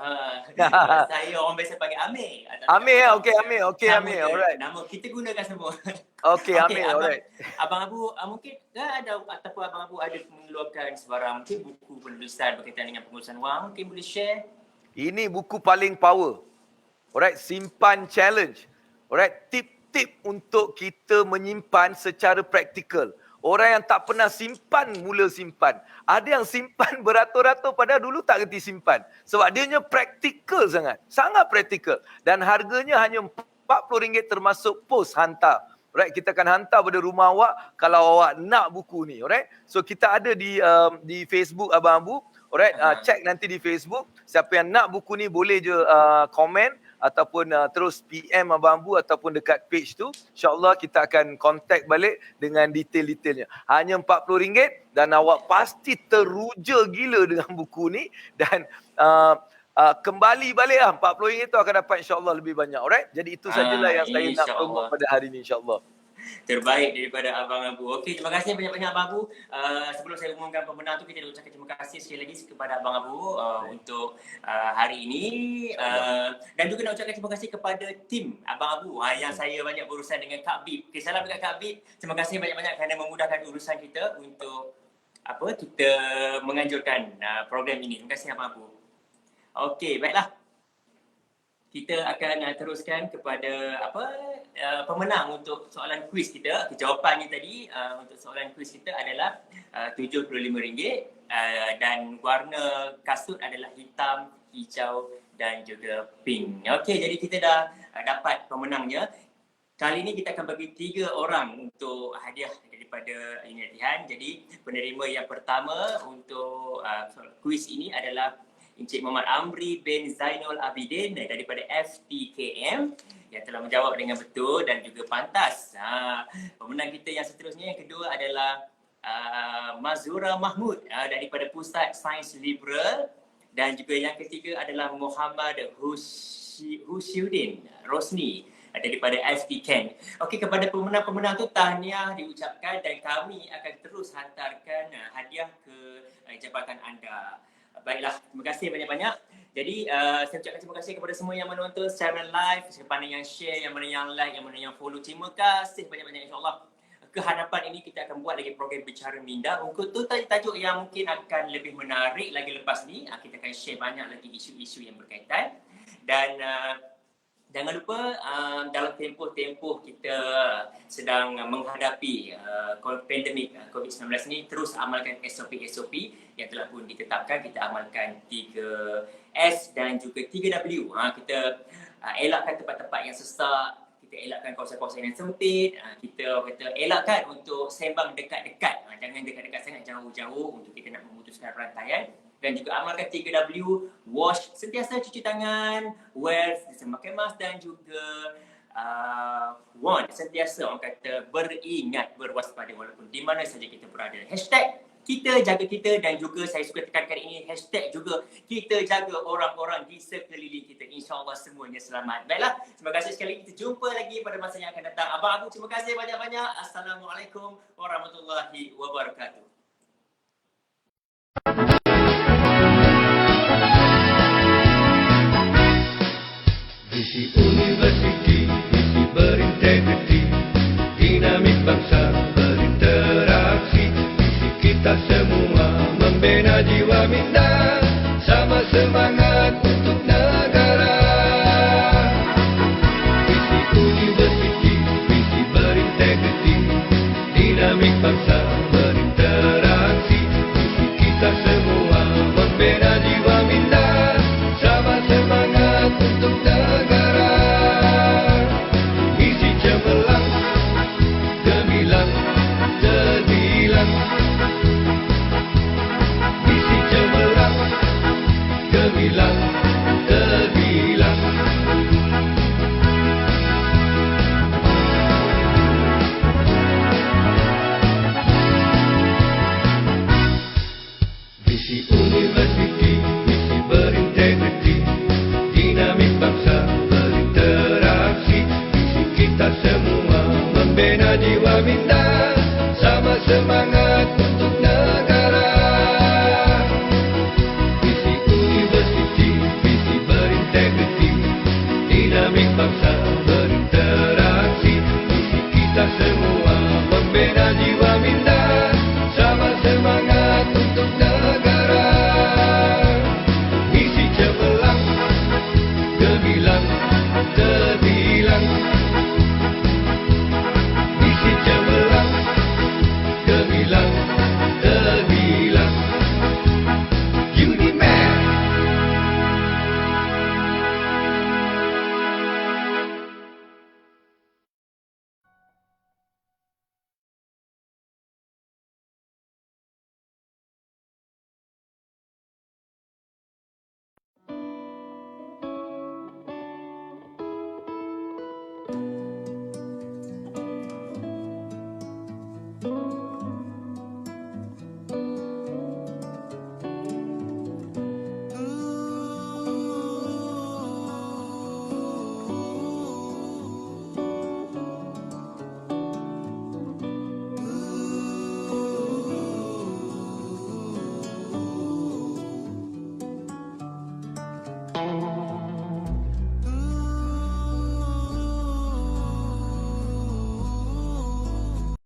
Saya orang biasa panggil Amir. Amir, okey Amir, okey Amir, alright. Nama kita gunakan semua. Okey Amir, alright. Abang Abu mungkin ada ataupun Abang Abu ada mengeluarkan sebarang mungkin buku penulisan berkaitan dengan pengurusan wang, mungkin boleh share? Ini buku paling power. Alright, simpan challenge. Alright, tip-tip untuk kita menyimpan secara praktikal. Orang yang tak pernah simpan, mula simpan. Ada yang simpan beratur-ratur padahal dulu tak kerti simpan. Sebab dianya praktikal sangat. Sangat praktikal. Dan harganya hanya RM40 termasuk pos hantar. Alright, kita akan hantar pada rumah awak kalau awak nak buku ni. Alright, so kita ada di Facebook Abang Abu. Alright, check nanti di Facebook. Siapa yang nak buku ni boleh je komen ataupun terus PM Abang Abu ataupun dekat page tu. InsyaAllah kita akan contact balik dengan detail-detailnya. Hanya RM40 dan awak pasti teruja gila dengan buku ni. Dan kembali balik lah, RM40 tu akan dapat insyaAllah lebih banyak. Alright, jadi itu sajalah yang saya nak promote pada hari ni, insyaAllah. Terbaik daripada Abang Abu. Okey, terima kasih banyak-banyak Abang Abu. Sebelum saya umumkan pemenang tu, kita nak ucapkan terima kasih sekali lagi kepada Abang Abu untuk hari ini. Dan juga nak ucapkan terima kasih kepada tim Abang Abu yang saya banyak berurusan dengan Kak Bib. Okey, salam dekat Kak Bib. Terima kasih banyak-banyak kerana memudahkan urusan kita untuk kita menganjurkan program ini. Terima kasih Abang Abu. Okey, baiklah. Kita akan teruskan kepada pemenang untuk soalan kuis kita. Jawapannya tadi untuk soalan kuis kita adalah RM75 dan warna kasut adalah hitam, hijau dan juga pink. Okey, jadi kita dah dapat pemenangnya. Kali ini kita akan bagi 3 orang untuk hadiah daripada Unit Latihan. Jadi penerima yang pertama untuk kuis ini adalah Encik Muhammad Amri bin Zainul Abidin daripada FTKM yang telah menjawab dengan betul dan juga pantas. Pemenang kita yang seterusnya yang kedua adalah Mazura Mahmud daripada Pusat Sains Liberal, dan juga yang ketiga adalah Muhammad Husyuddin Rosni daripada FTKM. Okey, kepada pemenang-pemenang tu tahniah diucapkan dan kami akan terus hantarkan hadiah ke jabatan anda. Baiklah, terima kasih banyak-banyak. Jadi saya ucapkan terima kasih kepada semua yang menonton secara live, siapa yang share, yang mana yang like, yang mana yang follow. Terima kasih banyak-banyak, insyaAllah. Kehadapan ini kita akan buat lagi program Bicara Minda. Untuk tajuk yang mungkin akan lebih menarik lagi lepas ni, kita akan share banyak lagi isu-isu yang berkaitan. Dan jangan lupa dalam tempoh-tempoh kita sedang menghadapi pandemik COVID-19 ni, terus amalkan SOP-SOP yang telah pun ditetapkan. Kita amalkan 3S dan juga 3W. Kita elakkan tempat-tempat yang sesak, kita elakkan kawasan-kawasan yang sempit, kita elakkan untuk sembang dekat-dekat. Jangan dekat-dekat sangat, jauh-jauh untuk kita nak memutuskan rantaian. Dan juga amalkan 3W, wash, sentiasa cuci tangan, wear, memakai mask dan juga warn, sentiasa orang kata beringat, berwaspada walaupun di mana saja kita berada. Hashtag kita jaga kita, dan juga saya suka tekankan ini, hashtag juga kita jaga orang-orang di sekeliling kita. InsyaAllah semuanya selamat. Baiklah, terima kasih sekali. Kita jumpa lagi pada masa yang akan datang. Abang Abu, terima kasih banyak-banyak. Assalamualaikum warahmatullahi wabarakatuh. Visi Universiti, visi berintegriti, dinamik bangsa berinteraksi. Visi kita semua membina jiwa minda, sama semangat untuk negara. Visi Universiti, visi berintegriti, dinamik bangsa berinteraksi. Visi kita semua membina jiwa minda, sama semangat untuk negara. Minda, sama semangat untuk negara. Visi universiti, visi berintegriti, dinamik bangsa